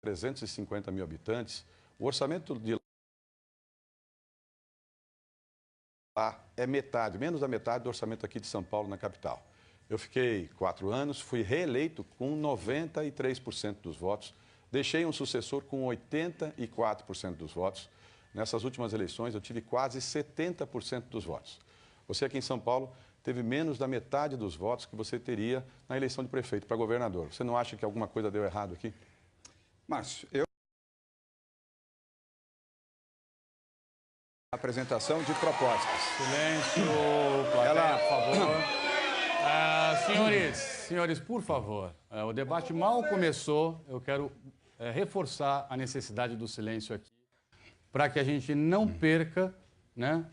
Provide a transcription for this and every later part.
350 mil habitantes, o orçamento de lá é metade, menos da metade do orçamento aqui de São Paulo, na capital. Eu fiquei 4 anos, fui reeleito com 93% dos votos, deixei um sucessor com 84% dos votos. Nessas últimas eleições, eu tive quase 70% dos votos. Você aqui em São Paulo teve menos da metade dos votos que você teria na eleição de prefeito para governador. Você não acha que alguma coisa deu errado aqui? Márcio, apresentação de propostas. Silêncio, plateia, por favor. Senhores, por favor, o debate mal começou. Eu quero reforçar a necessidade do silêncio aqui, para que a gente não perca, né,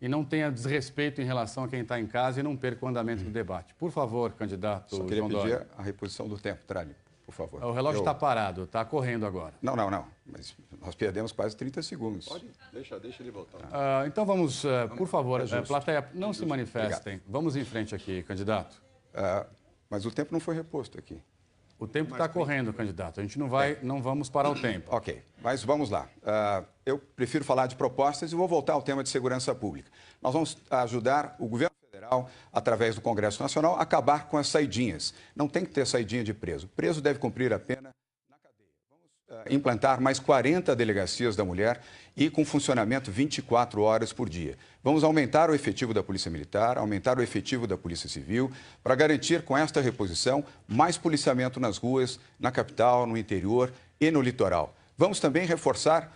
e não tenha desrespeito em relação a quem está em casa e não perca o andamento do debate. Por favor, candidato Só queria João Dória. pedir a reposição do tempo, Tralli, por favor. O relógio está parado, está correndo agora. Não, mas nós perdemos quase 30 segundos. Deixa ele voltar. Então vamos, por favor, plateia, não se manifestem. Obrigado. Vamos em frente aqui, candidato. Mas o tempo não foi reposto aqui. O tempo está correndo, candidato. A gente não vamos parar o tempo. Ok, mas vamos lá. Eu prefiro falar de propostas e vou voltar ao tema de segurança pública. Nós vamos ajudar o governo federal, através do Congresso Nacional, a acabar com as saidinhas. Não tem que ter saidinha de preso. O preso deve cumprir a pena na cadeia. Vamos implantar mais 40 delegacias da mulher e com funcionamento 24 horas por dia. Vamos aumentar o efetivo da Polícia Militar, aumentar o efetivo da Polícia Civil, para garantir com esta reposição mais policiamento nas ruas, na capital, no interior e no litoral. Vamos também reforçar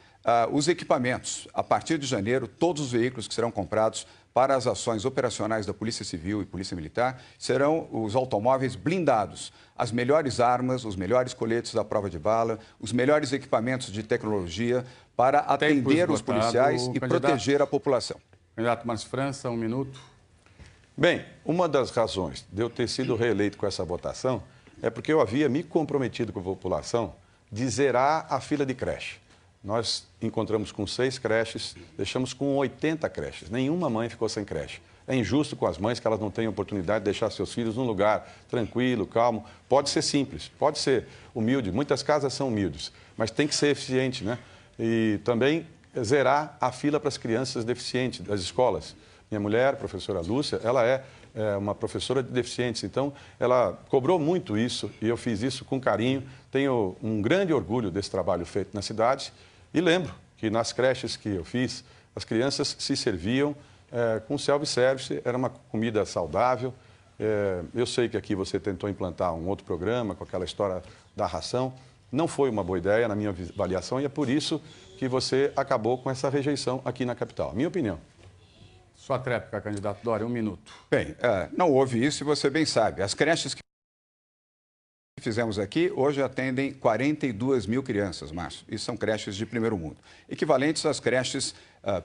os equipamentos. A partir de janeiro, todos os veículos que serão comprados para as ações operacionais da Polícia Civil e Polícia Militar serão os automóveis blindados, as melhores armas, os melhores coletes da prova de bala, os melhores equipamentos de tecnologia para atender os policiais e proteger a população. Candidato Márcio França, 1 minuto. Bem, uma das razões de eu ter sido reeleito com essa votação é porque eu havia me comprometido com a população de zerar a fila de creche. Nós encontramos com 6 creches, deixamos com 80 creches. Nenhuma mãe ficou sem creche. É injusto com as mães que elas não têm oportunidade de deixar seus filhos num lugar tranquilo, calmo. Pode ser simples, pode ser humilde. Muitas casas são humildes, mas tem que ser eficiente, né? E também zerar a fila para as crianças deficientes das escolas. Minha mulher, professora Lúcia, ela é uma professora de deficientes, então ela cobrou muito isso e eu fiz isso com carinho. Tenho um grande orgulho desse trabalho feito na cidade e lembro que nas creches que eu fiz, as crianças se serviam com self-service, era uma comida saudável. Eu sei que aqui você tentou implantar um outro programa com aquela história da ração. Não foi uma boa ideia, na minha avaliação, e é por isso que você acabou com essa rejeição aqui na capital. Minha opinião. Sua tréplica, candidato Dória, 1 minuto. Bem, não houve isso e você bem sabe. As creches que fizemos aqui hoje atendem 42 mil crianças, Márcio, e são creches de primeiro mundo, equivalentes às creches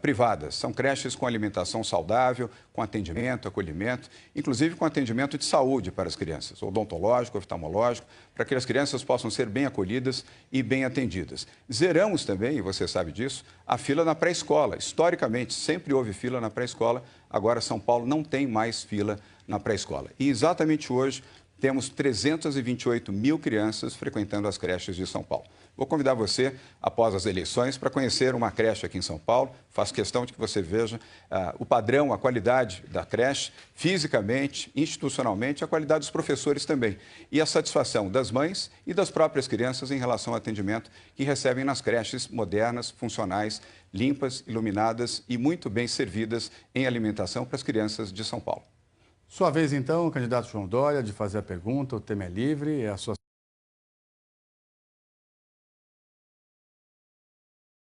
privadas. São creches com alimentação saudável, com atendimento, acolhimento, inclusive com atendimento de saúde para as crianças, odontológico, oftalmológico, para que as crianças possam ser bem acolhidas e bem atendidas. Zeramos também, e você sabe disso, a fila na pré-escola. Historicamente, sempre houve fila na pré-escola, agora São Paulo não tem mais fila na pré-escola. E exatamente hoje temos 328 mil crianças frequentando as creches de São Paulo. Vou convidar você, após as eleições, para conhecer uma creche aqui em São Paulo. Faço questão de que você veja o padrão, a qualidade da creche, fisicamente, institucionalmente, a qualidade dos professores também. E a satisfação das mães e das próprias crianças em relação ao atendimento que recebem nas creches modernas, funcionais, limpas, iluminadas e muito bem servidas em alimentação para as crianças de São Paulo. Sua vez, então, candidato João Dória, de fazer a pergunta. O tema é livre. É a sua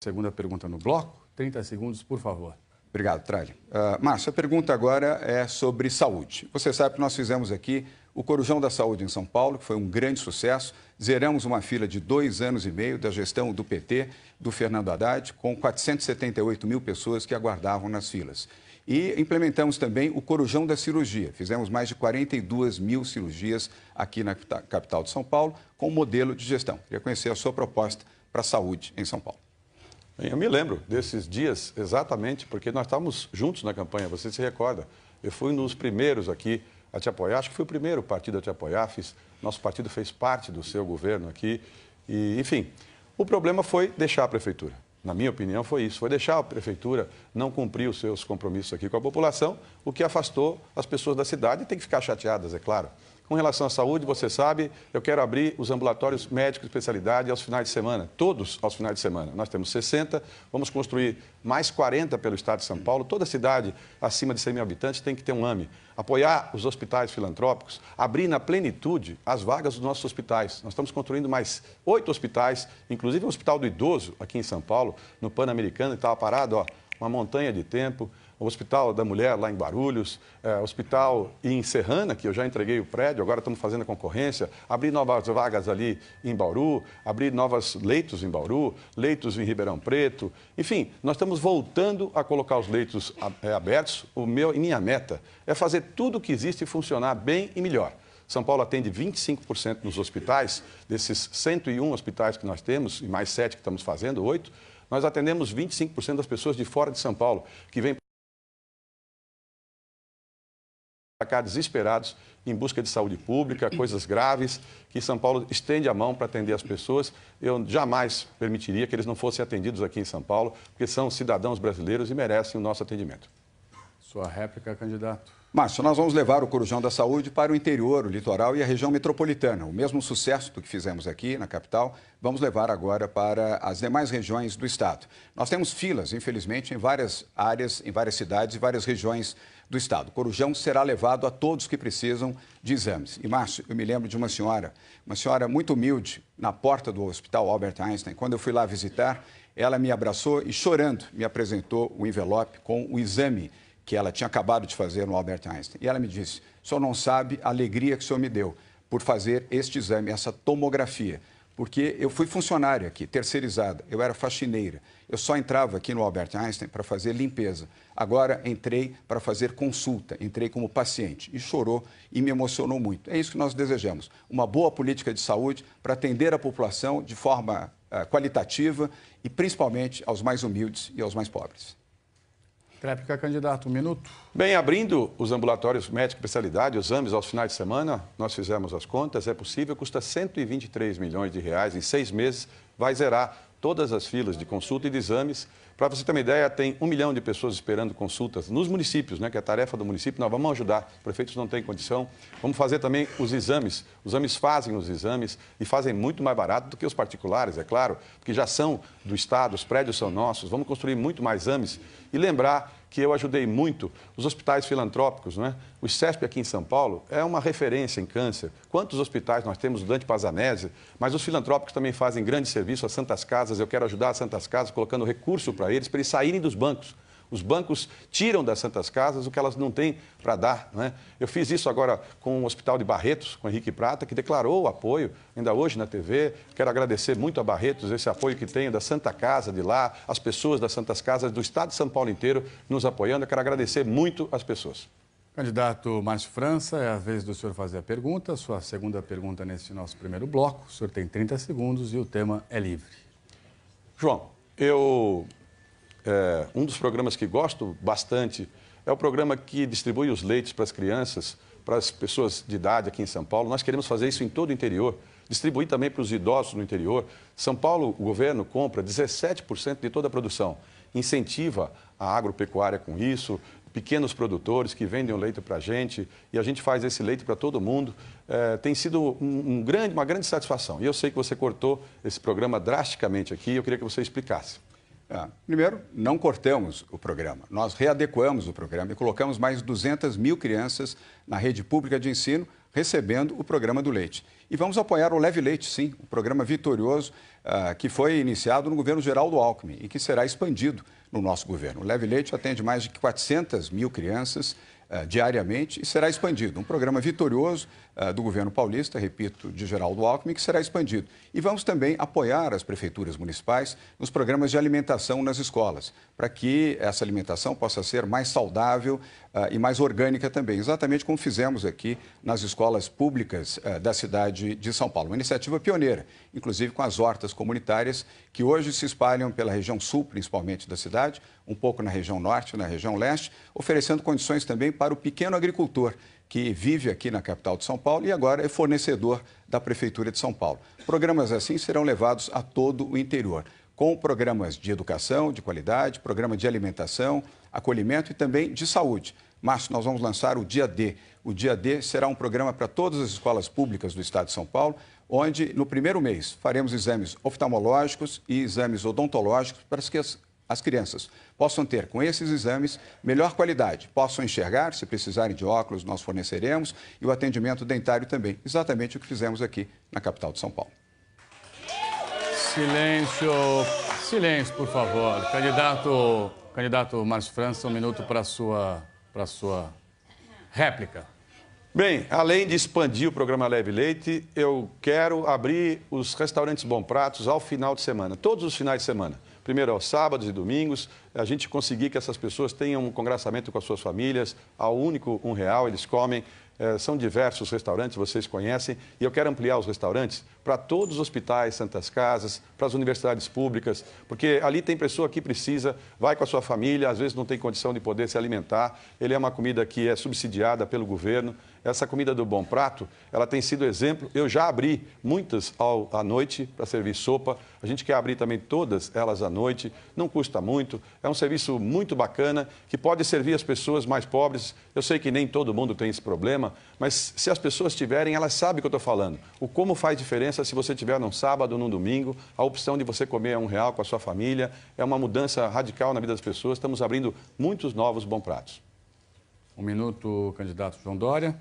segunda pergunta no bloco. 30 segundos, por favor. Obrigado, Tralli. Márcio, a pergunta agora é sobre saúde. Você sabe que nós fizemos aqui o Corujão da Saúde em São Paulo, que foi um grande sucesso. Zeramos uma fila de 2 anos e meio da gestão do PT, do Fernando Haddad, com 478 mil pessoas que aguardavam nas filas. E implementamos também o Corujão da Cirurgia. Fizemos mais de 42 mil cirurgias aqui na capital de São Paulo, com um modelo de gestão. Queria conhecer a sua proposta para a saúde em São Paulo. Eu me lembro desses dias exatamente porque nós estávamos juntos na campanha, você se recorda. Eu fui um dos primeiros aqui a te apoiar, acho que fui o primeiro partido a te apoiar, nosso partido fez parte do seu governo aqui E, enfim, o problema foi deixar a prefeitura. Na minha opinião, foi isso. Foi deixar a prefeitura não cumprir os seus compromissos aqui com a população, o que afastou as pessoas da cidade e tem que ficar chateadas, é claro. Com relação à saúde, você sabe, eu quero abrir os ambulatórios médicos de especialidade aos finais de semana, todos aos finais de semana. Nós temos 60, vamos construir mais 40 pelo estado de São Paulo. Toda cidade acima de 100 mil habitantes tem que ter um AME. Apoiar os hospitais filantrópicos, abrir na plenitude as vagas dos nossos hospitais. Nós estamos construindo mais 8 hospitais, inclusive o Hospital do Idoso aqui em São Paulo, no Pan-Americano, que estava parado, uma montanha de tempo. O Hospital da Mulher lá em Guarulhos, hospital em Serrana, que eu já entreguei o prédio, agora estamos fazendo a concorrência, abrir novas vagas ali em Bauru, abrir novos leitos em Bauru, leitos em Ribeirão Preto. Enfim, nós estamos voltando a colocar os leitos abertos. Minha meta é fazer tudo o que existe funcionar bem e melhor. São Paulo atende 25% nos hospitais, desses 101 hospitais que nós temos, e mais 7 que estamos fazendo, 8, nós atendemos 25% das pessoas de fora de São Paulo, que vêm cá desesperados em busca de saúde pública, coisas graves, que São Paulo estende a mão para atender as pessoas. Eu jamais permitiria que eles não fossem atendidos aqui em São Paulo, porque são cidadãos brasileiros e merecem o nosso atendimento. Sua réplica, candidato. Márcio, nós vamos levar o Corujão da Saúde para o interior, o litoral e a região metropolitana. O mesmo sucesso do que fizemos aqui na capital, vamos levar agora para as demais regiões do estado. Nós temos filas, infelizmente, em várias áreas, em várias cidades e várias regiões do estado. O Corujão será levado a todos que precisam de exames. E, Márcio, eu me lembro de uma senhora muito humilde, na porta do Hospital Albert Einstein. Quando eu fui lá visitar, ela me abraçou e, chorando, me apresentou o envelope com o exame que ela tinha acabado de fazer no Albert Einstein. E ela me disse: o senhor não sabe a alegria que o senhor me deu por fazer este exame, essa tomografia. Porque eu fui funcionária aqui, terceirizada, eu era faxineira. Eu só entrava aqui no Albert Einstein para fazer limpeza. Agora entrei para fazer consulta, entrei como paciente. E chorou e me emocionou muito. É isso que nós desejamos, uma boa política de saúde para atender a população de forma qualitativa e principalmente aos mais humildes e aos mais pobres. Réplica, candidato, 1 minuto. Bem, abrindo os ambulatórios médicos de especialidade, os exames aos finais de semana, nós fizemos as contas, é possível, custa 123 milhões de reais, em 6 meses vai zerar todas as filas de consulta e de exames. Para você ter uma ideia, tem 1 milhão de pessoas esperando consultas nos municípios, né, que é a tarefa do município. Nós vamos ajudar, os prefeitos não têm condição. Vamos fazer também os exames fazem os exames e fazem muito mais barato do que os particulares, é claro, porque já são do Estado, os prédios são nossos, vamos construir muito mais exames. E lembrar que eu ajudei muito os hospitais filantrópicos, né? O ICESP aqui em São Paulo é uma referência em câncer. Quantos hospitais nós temos, Dante Pazanese, mas os filantrópicos também fazem grande serviço às Santas Casas. Eu quero ajudar as Santas Casas colocando recurso para eles saírem dos bancos. Os bancos tiram das Santas Casas o que elas não têm para dar, né? Eu fiz isso agora com o Hospital de Barretos, com o Henrique Prata, que declarou o apoio, ainda hoje na TV. Quero agradecer muito a Barretos, esse apoio que tenho da Santa Casa de lá, as pessoas das Santas Casas do estado de São Paulo inteiro nos apoiando. Eu quero agradecer muito as pessoas. Candidato Márcio França, é a vez do senhor fazer a pergunta. Sua segunda pergunta nesse nosso primeiro bloco. O senhor tem 30 segundos e o tema é livre. João, um dos programas que gosto bastante é o programa que distribui os leites para as crianças, para as pessoas de idade aqui em São Paulo. Nós queremos fazer isso em todo o interior, distribuir também para os idosos no interior. São Paulo, o governo compra 17% de toda a produção, incentiva a agropecuária com isso, pequenos produtores que vendem o leite para a gente e a gente faz esse leite para todo mundo. Tem sido uma grande satisfação. E eu sei que você cortou esse programa drasticamente aqui, eu queria que você explicasse. Primeiro, não cortamos o programa. Nós readequamos o programa e colocamos mais 200 mil crianças na rede pública de ensino recebendo o programa do leite. E vamos apoiar o Leve Leite, sim, o programa vitorioso que foi iniciado no governo Geraldo Alckmin e que será expandido no nosso governo. O Leve Leite atende mais de 400 mil crianças diariamente e será expandido. Um programa vitorioso do governo paulista, repito, de Geraldo Alckmin, que será expandido. E vamos também apoiar as prefeituras municipais nos programas de alimentação nas escolas, para que essa alimentação possa ser mais saudável e mais orgânica também, exatamente como fizemos aqui nas escolas públicas da cidade de São Paulo. Uma iniciativa pioneira, inclusive com as hortas comunitárias, que hoje se espalham pela região sul, principalmente da cidade, um pouco na região norte, na região leste, oferecendo condições também para o pequeno agricultor, que vive aqui na capital de São Paulo e agora é fornecedor da Prefeitura de São Paulo. Programas assim serão levados a todo o interior, com programas de educação de qualidade, programa de alimentação, acolhimento e também de saúde. Márcio, nós vamos lançar o Dia D. O Dia D será um programa para todas as escolas públicas do estado de São Paulo, onde no primeiro mês faremos exames oftalmológicos e exames odontológicos para que as crianças possam ter, com esses exames, melhor qualidade, possam enxergar, se precisarem de óculos, nós forneceremos, e o atendimento dentário também, exatamente o que fizemos aqui na capital de São Paulo. Silêncio, silêncio, por favor. Candidato Márcio França, um minuto para a sua réplica. Bem, além de expandir o programa Leve Leite, eu quero abrir os restaurantes Bom Pratos ao final de semana, todos os finais de semana. Primeiro aos sábados e domingos, a gente conseguir que essas pessoas tenham um congraçamento com as suas famílias, ao único R$1, eles comem. São diversos restaurantes, vocês conhecem, e eu quero ampliar os restaurantes para todos os hospitais, santas casas, para as universidades públicas, porque ali tem pessoa que precisa, vai com a sua família, às vezes não tem condição de poder se alimentar, ele é uma comida que é subsidiada pelo governo. Essa comida do Bom Prato, ela tem sido exemplo. Eu já abri muitas à noite para servir sopa. A gente quer abrir também todas elas à noite. Não custa muito. É um serviço muito bacana que pode servir as pessoas mais pobres. Eu sei que nem todo mundo tem esse problema, mas se as pessoas tiverem, elas sabem o que eu estou falando. O como faz diferença se você tiver num sábado ou num domingo. A opção de você comer R$1 com a sua família é uma mudança radical na vida das pessoas. Estamos abrindo muitos novos Bom Pratos. Um minuto, candidato João Dória.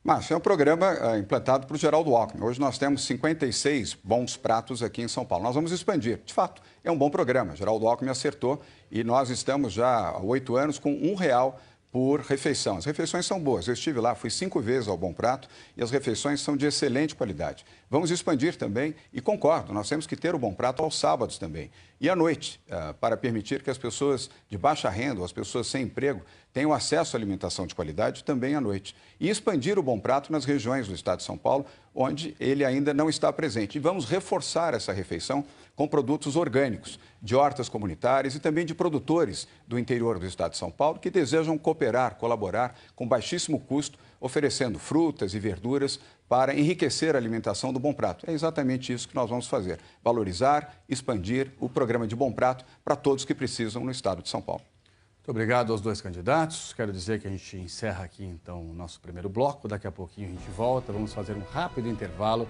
Márcio, é um programa implantado por Geraldo Alckmin. Hoje nós temos 56 bons pratos aqui em São Paulo. Nós vamos expandir. De fato, é um bom programa. Geraldo Alckmin acertou e nós estamos já há 8 anos com R$1 por refeição. As refeições são boas. Eu estive lá, fui 5 vezes ao Bom Prato e as refeições são de excelente qualidade. Vamos expandir também e concordo, nós temos que ter o Bom Prato aos sábados também. E à noite, para permitir que as pessoas de baixa renda, as pessoas sem emprego, tenham acesso à alimentação de qualidade também à noite. E expandir o Bom Prato nas regiões do estado de São Paulo, onde ele ainda não está presente. E vamos reforçar essa refeição com produtos orgânicos, de hortas comunitárias e também de produtores do interior do estado de São Paulo que desejam cooperar, colaborar com baixíssimo custo, oferecendo frutas e verduras para enriquecer a alimentação do Bom Prato. É exatamente isso que nós vamos fazer, valorizar, expandir o programa de Bom Prato para todos que precisam no estado de São Paulo. Muito obrigado aos dois candidatos. Quero dizer que a gente encerra aqui, então, o nosso primeiro bloco. Daqui a pouquinho a gente volta, vamos fazer um rápido intervalo.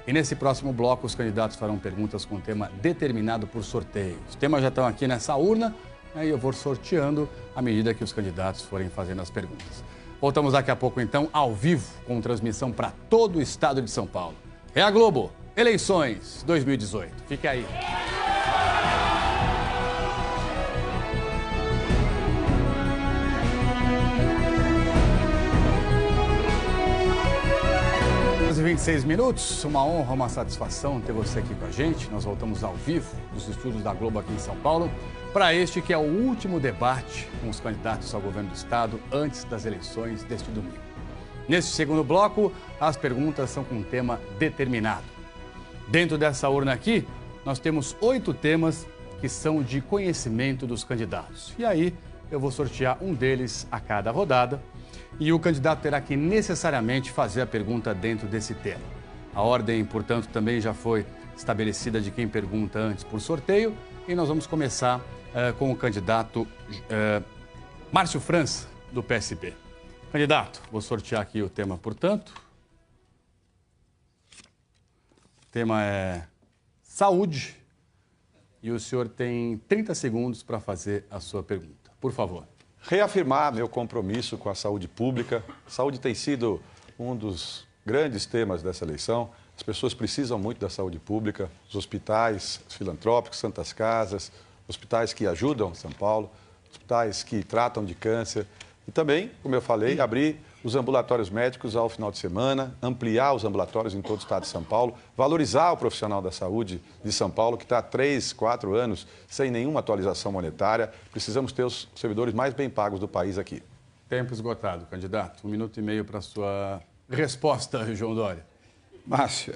E nesse próximo bloco, os candidatos farão perguntas com tema determinado por sorteio. Os temas já estão aqui nessa urna, e eu vou sorteando à medida que os candidatos forem fazendo as perguntas. Voltamos daqui a pouco, então, ao vivo, com transmissão para todo o estado de São Paulo. É a Globo, eleições 2018. Fique aí. E 26 minutos, uma honra, uma satisfação ter você aqui com a gente. Nós voltamos ao vivo dos estúdios da Globo aqui em São Paulo para este que é o último debate com os candidatos ao governo do estado antes das eleições deste domingo. Neste segundo bloco, as perguntas são com um tema determinado. Dentro dessa urna aqui, nós temos 8 temas que são de conhecimento dos candidatos. E aí, eu vou sortear um deles a cada rodada. E o candidato terá que necessariamente fazer a pergunta dentro desse tema. A ordem, portanto, também já foi estabelecida de quem pergunta antes por sorteio. E nós vamos começar com o candidato Márcio França, do PSB. Candidato, vou sortear aqui o tema, portanto. O tema é saúde. E o senhor tem 30 segundos para fazer a sua pergunta. Por favor. Reafirmar meu compromisso com a saúde pública. Saúde tem sido um dos grandes temas dessa eleição. As pessoas precisam muito da saúde pública, os hospitais filantrópicos, santas casas, hospitais que ajudam São Paulo, hospitais que tratam de câncer. E também, como eu falei, abrir os ambulatórios médicos ao final de semana, ampliar os ambulatórios em todo o estado de São Paulo, valorizar o profissional da saúde de São Paulo, que está há 3, 4 anos sem nenhuma atualização monetária. Precisamos ter os servidores mais bem pagos do país aqui. Tempo esgotado, candidato. 1 minuto e meio para a sua resposta, João Dória. Márcio,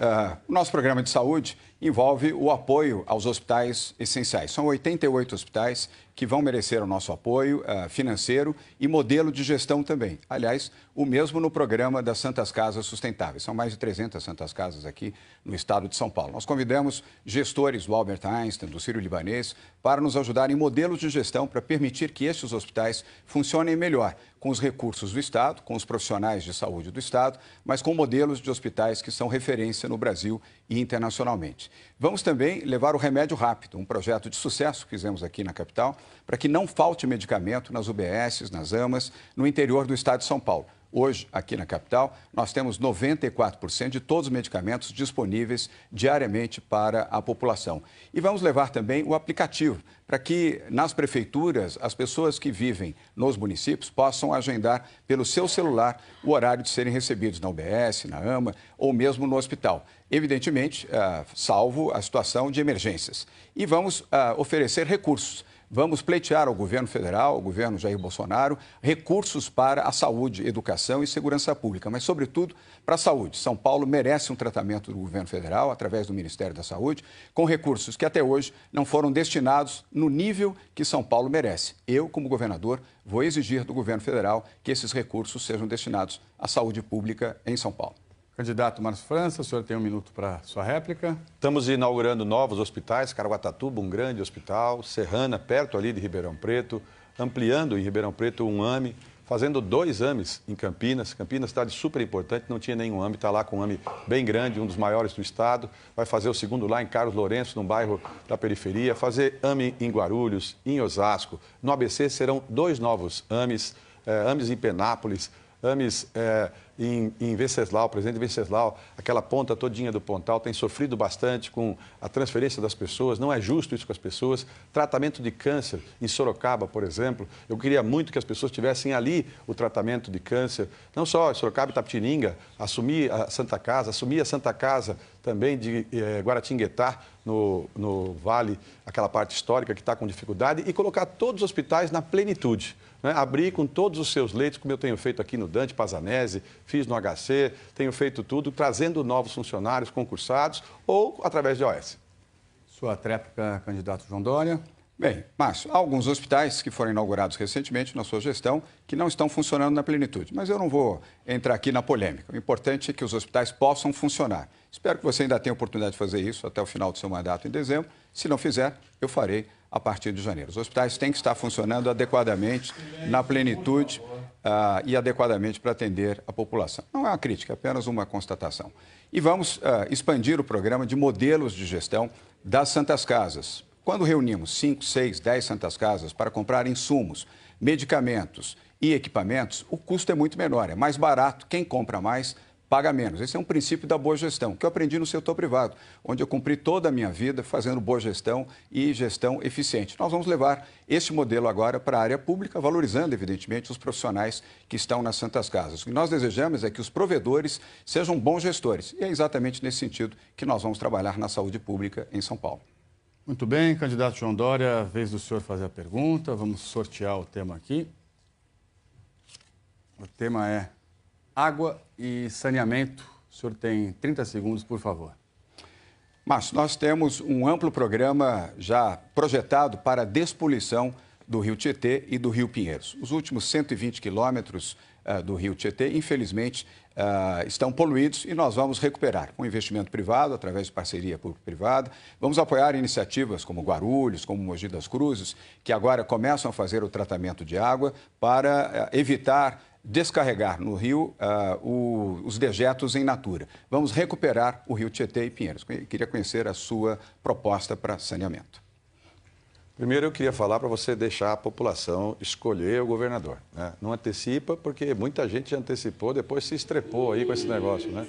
o nosso programa de saúde envolve o apoio aos hospitais essenciais. São 88 hospitais que vão merecer o nosso apoio financeiro e modelo de gestão também. Aliás, o mesmo no programa das Santas Casas Sustentáveis. São mais de 300 Santas Casas aqui no estado de São Paulo. Nós convidamos gestores do Albert Einstein, do Sírio-Libanês, para nos ajudarem em modelos de gestão para permitir que estes hospitais funcionem melhor, com os recursos do Estado, com os profissionais de saúde do Estado, mas com modelos de hospitais que são referência no Brasil e internacionalmente. Vamos também levar o Remédio Rápido, um projeto de sucesso que fizemos aqui na capital, para que não falte medicamento nas UBSs, nas AMAs, no interior do estado de São Paulo. Hoje, aqui na capital, nós temos 94% de todos os medicamentos disponíveis diariamente para a população. E vamos levar também o aplicativo, para que nas prefeituras, as pessoas que vivem nos municípios possam agendar pelo seu celular o horário de serem recebidos na UBS, na AMA ou mesmo no hospital. Evidentemente, salvo a situação de emergências. E vamos oferecer recursos. Vamos pleitear ao governo federal, ao governo Jair Bolsonaro, recursos para a saúde, educação e segurança pública, mas, sobretudo, para a saúde. São Paulo merece um tratamento do governo federal, através do Ministério da Saúde, com recursos que até hoje não foram destinados no nível que São Paulo merece. Eu, como governador, vou exigir do governo federal que esses recursos sejam destinados à saúde pública em São Paulo. Candidato Márcio França, o senhor tem um minuto para sua réplica. Estamos inaugurando novos hospitais, Caraguatatuba, um grande hospital, Serrana, perto ali de Ribeirão Preto, ampliando em Ribeirão Preto um AME, fazendo 2 AMEs em Campinas. Campinas, cidade super importante, não tinha nenhum AME, está lá com um AME bem grande, um dos maiores do estado. Vai fazer o segundo lá em Carlos Lourenço, num bairro da periferia, fazer AME em Guarulhos, em Osasco. No ABC serão 2 novos AMEs, AMEs em Penápolis, AMEs em Venceslau, presidente de Venceslau, aquela ponta todinha do Pontal tem sofrido bastante com a transferência das pessoas, não é justo isso com as pessoas. Tratamento de câncer em Sorocaba, por exemplo, eu queria muito que as pessoas tivessem ali o tratamento de câncer, não só em Sorocaba e Itapetininga, assumir a Santa Casa também de Guaratinguetá, no Vale, aquela parte histórica que está com dificuldade, e colocar todos os hospitais na plenitude. Né? Abrir com todos os seus leitos, como eu tenho feito aqui no Dante Pazanese, fiz no HC, tenho feito tudo, trazendo novos funcionários concursados ou através de OS. Sua tréplica, candidato João Dória. Bem, Márcio, há alguns hospitais que foram inaugurados recentemente na sua gestão que não estão funcionando na plenitude, mas eu não vou entrar aqui na polêmica. O importante é que os hospitais possam funcionar. Espero que você ainda tenha a oportunidade de fazer isso até o final do seu mandato em dezembro. Se não fizer, eu farei a partir de janeiro. Os hospitais têm que estar funcionando adequadamente, na plenitude e adequadamente para atender a população. Não é uma crítica, é apenas uma constatação. E vamos expandir o programa de modelos de gestão das Santas Casas. Quando reunimos 5, 6, 10 Santas Casas para comprar insumos, medicamentos e equipamentos, o custo é muito menor, é mais barato. Quem compra mais, paga menos. Esse é um princípio da boa gestão, que eu aprendi no setor privado, onde eu cumpri toda a minha vida fazendo boa gestão e gestão eficiente. Nós vamos levar esse modelo agora para a área pública, valorizando, evidentemente, os profissionais que estão nas Santas Casas. O que nós desejamos é que os provedores sejam bons gestores. E é exatamente nesse sentido que nós vamos trabalhar na saúde pública em São Paulo. Muito bem, candidato João Dória, vez do senhor fazer a pergunta. Vamos sortear o tema aqui. O tema é água e saneamento. O senhor tem 30 segundos, por favor. Márcio, nós temos um amplo programa já projetado para a despoluição do Rio Tietê e do Rio Pinheiros. Os últimos 120 quilômetros do Rio Tietê, infelizmente, estão poluídos e nós vamos recuperar com investimento privado, através de parceria público-privada. Vamos apoiar iniciativas como Guarulhos, como Mogi das Cruzes, que agora começam a fazer o tratamento de água para evitar descarregar no rio os dejetos em natura. Vamos recuperar o Rio Tietê e Pinheiros. Queria conhecer a sua proposta para saneamento. Primeiro, eu queria falar para você deixar a população escolher o governador. Né? Não antecipa, porque muita gente já antecipou, depois se estrepou aí com esse negócio. Né?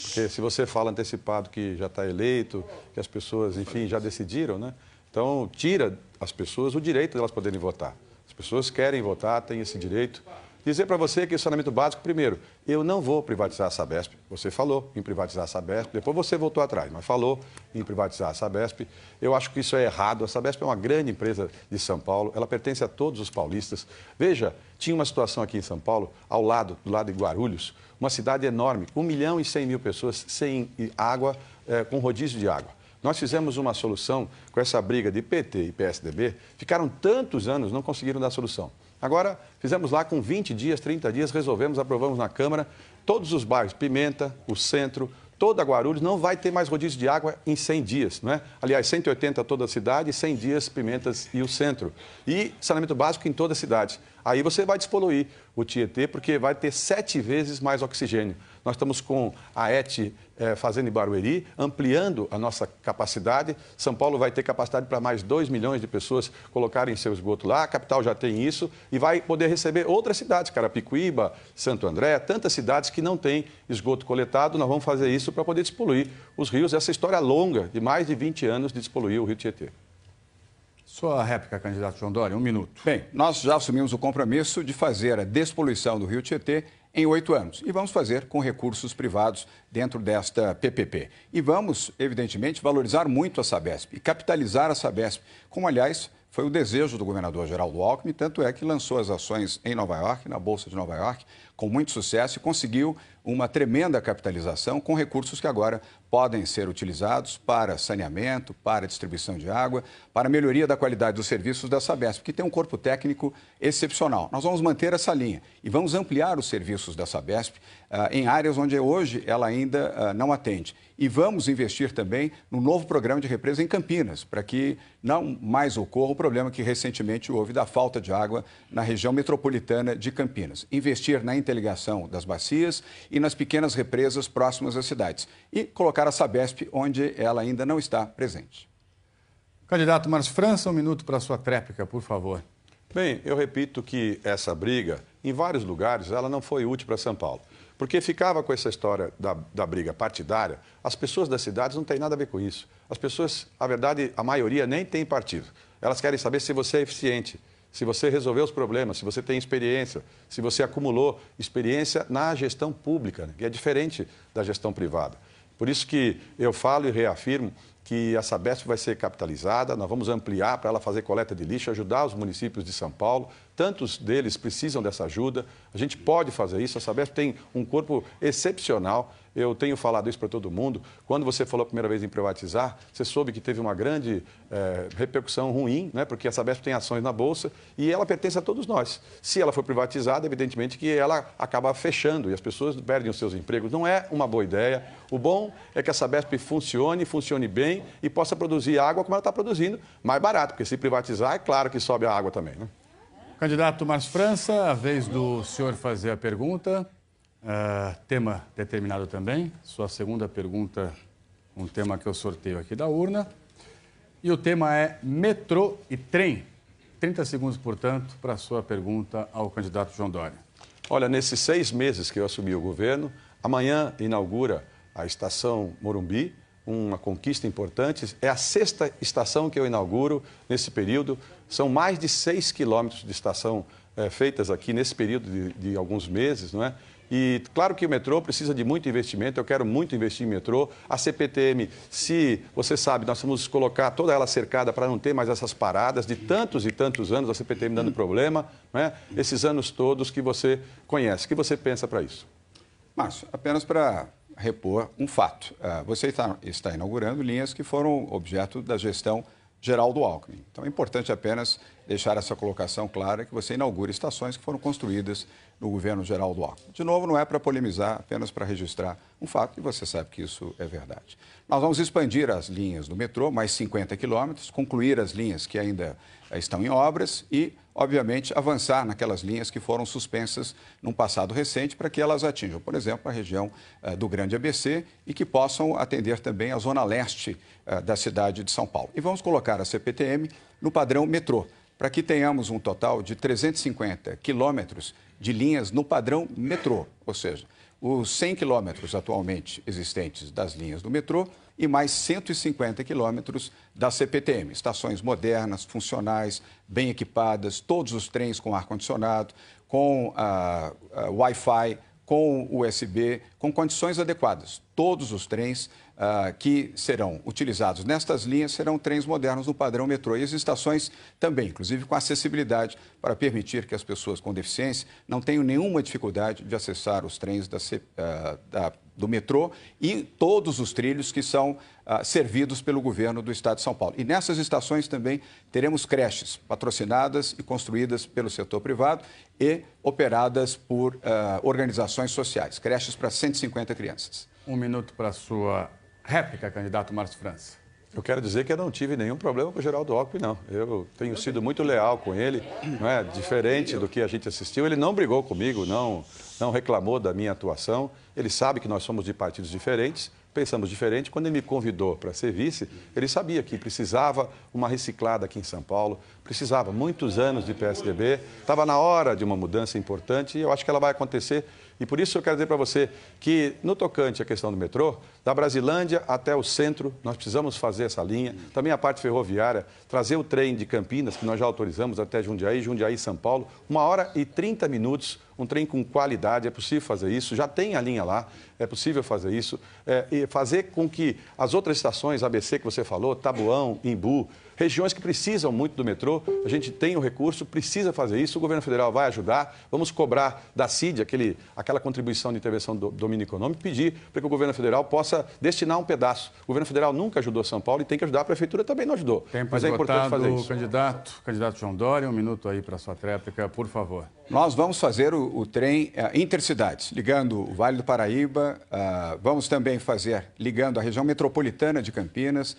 Porque se você fala antecipado que já está eleito, que as pessoas, enfim, já decidiram, né? Então tira as pessoas o direito de elas poderem votar. As pessoas querem votar, têm esse direito. Dizer para você que o saneamento básico, primeiro, eu não vou privatizar a Sabesp. Você falou em privatizar a Sabesp, depois você voltou atrás, mas falou em privatizar a Sabesp. Eu acho que isso é errado. A Sabesp é uma grande empresa de São Paulo, ela pertence a todos os paulistas. Veja, tinha uma situação aqui em São Paulo, do lado de Guarulhos, uma cidade enorme, com 1.100.000 pessoas sem água, com rodízio de água. Nós fizemos uma solução com essa briga de PT e PSDB, ficaram tantos anos, não conseguiram dar solução. Agora, fizemos lá com 20 dias, 30 dias, resolvemos, aprovamos na Câmara, todos os bairros, Pimenta, o centro, toda Guarulhos, não vai ter mais rodízio de água em 100 dias, não é? Aliás, 180 toda a cidade, 100 dias Pimentas e o centro. E saneamento básico em toda a cidade. Aí você vai despoluir o Tietê, porque vai ter 7 vezes mais oxigênio. Nós estamos com a ET fazendo em Barueri, ampliando a nossa capacidade. São Paulo vai ter capacidade para mais 2 milhões de pessoas colocarem seu esgoto lá. A capital já tem isso e vai poder receber outras cidades, Carapicuíba, Santo André, tantas cidades que não têm esgoto coletado. Nós vamos fazer isso para poder despoluir os rios. Essa história longa de mais de 20 anos de despoluir o rio Tietê. Sua réplica, candidato João Dória, 1 minuto. Bem, nós já assumimos o compromisso de fazer a despoluição do rio Tietê em 8 anos. E vamos fazer com recursos privados dentro desta PPP. E vamos, evidentemente, valorizar muito a Sabesp e capitalizar a Sabesp, como, aliás, foi o desejo do governador Geraldo Alckmin, tanto é que lançou as ações em Nova York, na Bolsa de Nova York, com muito sucesso e conseguiu uma tremenda capitalização com recursos que agora podem ser utilizados para saneamento, para distribuição de água, para melhoria da qualidade dos serviços da Sabesp, que tem um corpo técnico excepcional. Nós vamos manter essa linha e vamos ampliar os serviços da Sabesp em áreas onde hoje ela ainda não atende. E vamos investir também no novo programa de represa em Campinas, para que não mais ocorra o problema que recentemente houve da falta de água na região metropolitana de Campinas. Investir na interligação das bacias e nas pequenas represas próximas às cidades. E colocar a Sabesp onde ela ainda não está presente. Candidato Márcio França, 1 minuto para a sua tréplica, por favor. Bem, eu repito que essa briga, em vários lugares, ela não foi útil para São Paulo. Porque ficava com essa história da briga partidária, as pessoas das cidades não têm nada a ver com isso. As pessoas, a verdade, a maioria nem tem partido. Elas querem saber se você é eficiente, se você resolveu os problemas, se você tem experiência, se você acumulou experiência na gestão pública, né, que é diferente da gestão privada. Por isso que eu falo e reafirmo que a Sabesp vai ser capitalizada, nós vamos ampliar para ela fazer coleta de lixo, ajudar os municípios de São Paulo. Tantos deles precisam dessa ajuda, a gente pode fazer isso, a Sabesp tem um corpo excepcional. Eu tenho falado isso para todo mundo. Quando você falou a primeira vez em privatizar, você soube que teve uma grande repercussão ruim, né? Porque a Sabesp tem ações na Bolsa e ela pertence a todos nós. Se ela for privatizada, evidentemente que ela acaba fechando e as pessoas perdem os seus empregos. Não é uma boa ideia. O bom é que a Sabesp funcione bem e possa produzir água como ela está produzindo, mais barato, porque se privatizar, é claro que sobe a água também, né? Candidato Márcio França, a vez do senhor fazer a pergunta. Tema determinado também. Sua segunda pergunta, um tema que eu sorteio aqui da urna. E o tema é metrô e trem. 30 segundos, portanto, para a sua pergunta ao candidato João Dória. Olha, nesses 6 meses que eu assumi o governo, amanhã inaugura a estação Morumbi, uma conquista importante. É a 6ª estação que eu inauguro nesse período. São mais de 6 quilômetros de estação feitas aqui nesse período de alguns meses, não é? E claro que o metrô precisa de muito investimento, eu quero muito investir em metrô. A CPTM, se você sabe, nós vamos colocar toda ela cercada para não ter mais essas paradas de tantos e tantos anos, a CPTM dando problema, não é? Esses anos todos que você conhece. O que você pensa para isso? Márcio, apenas para repor um fato. Você está inaugurando linhas que foram objeto da gestão Geraldo Alckmin. Então é importante apenas deixar essa colocação clara que você inaugura estações que foram construídas no governo Geraldo Alckmin. De novo, não é para polemizar, apenas para registrar um fato e você sabe que isso é verdade. Nós vamos expandir as linhas do metrô, mais 50 quilômetros, concluir as linhas que ainda estão em obras e, obviamente, avançar naquelas linhas que foram suspensas num passado recente para que elas atinjam, por exemplo, a região do Grande ABC e que possam atender também a zona leste da cidade de São Paulo. E vamos colocar a CPTM no padrão metrô, para que tenhamos um total de 350 quilômetros de linhas no padrão metrô, ou seja, os 100 quilômetros atualmente existentes das linhas do metrô e mais 150 quilômetros da CPTM. Estações modernas, funcionais, bem equipadas, todos os trens com ar-condicionado, com Wi-Fi, com USB, com condições adequadas. Todos os trens que serão utilizados nestas linhas serão trens modernos no padrão metrô. E as estações também, inclusive com acessibilidade, para permitir que as pessoas com deficiência não tenham nenhuma dificuldade de acessar os trens da do metrô e todos os trilhos que são servidos pelo governo do Estado de São Paulo. E nessas estações também teremos creches patrocinadas e construídas pelo setor privado e operadas por organizações sociais, creches para 150 crianças. Um minuto para a sua réplica, candidato Márcio França. Eu quero dizer que eu não tive nenhum problema com o Geraldo Alckmin, não. Eu tenho sido muito leal com ele, não é? Diferente do que a gente assistiu. Ele não brigou comigo, não reclamou da minha atuação. Ele sabe que nós somos de partidos diferentes, pensamos diferente. Quando ele me convidou para ser vice, ele sabia que precisava uma reciclada aqui em São Paulo, precisava muitos anos de PSDB, estava na hora de uma mudança importante e eu acho que ela vai acontecer. E por isso eu quero dizer para você que, no tocante à questão do metrô, da Brasilândia até o centro, nós precisamos fazer essa linha. Também a parte ferroviária, trazer o trem de Campinas, que nós já autorizamos até Jundiaí, Jundiaí-São Paulo, 1h30, um trem com qualidade, é possível fazer isso, já tem a linha lá, é possível fazer isso. E fazer com que as outras estações, ABC que você falou, Taboão, Imbu, regiões que precisam muito do metrô, a gente tem o recurso, precisa fazer isso, o governo federal vai ajudar, vamos cobrar da CID, aquela contribuição de intervenção do domínio econômico, pedir para que o governo federal possa destinar um pedaço. O governo federal nunca ajudou São Paulo e tem que ajudar, a prefeitura também não ajudou. Tempo mas é importante fazer isso. Candidato João Dória, um minuto aí para a sua réplica, por favor. Nós vamos fazer o trem intercidades, ligando o Vale do Paraíba, vamos também fazer ligando a região metropolitana de Campinas,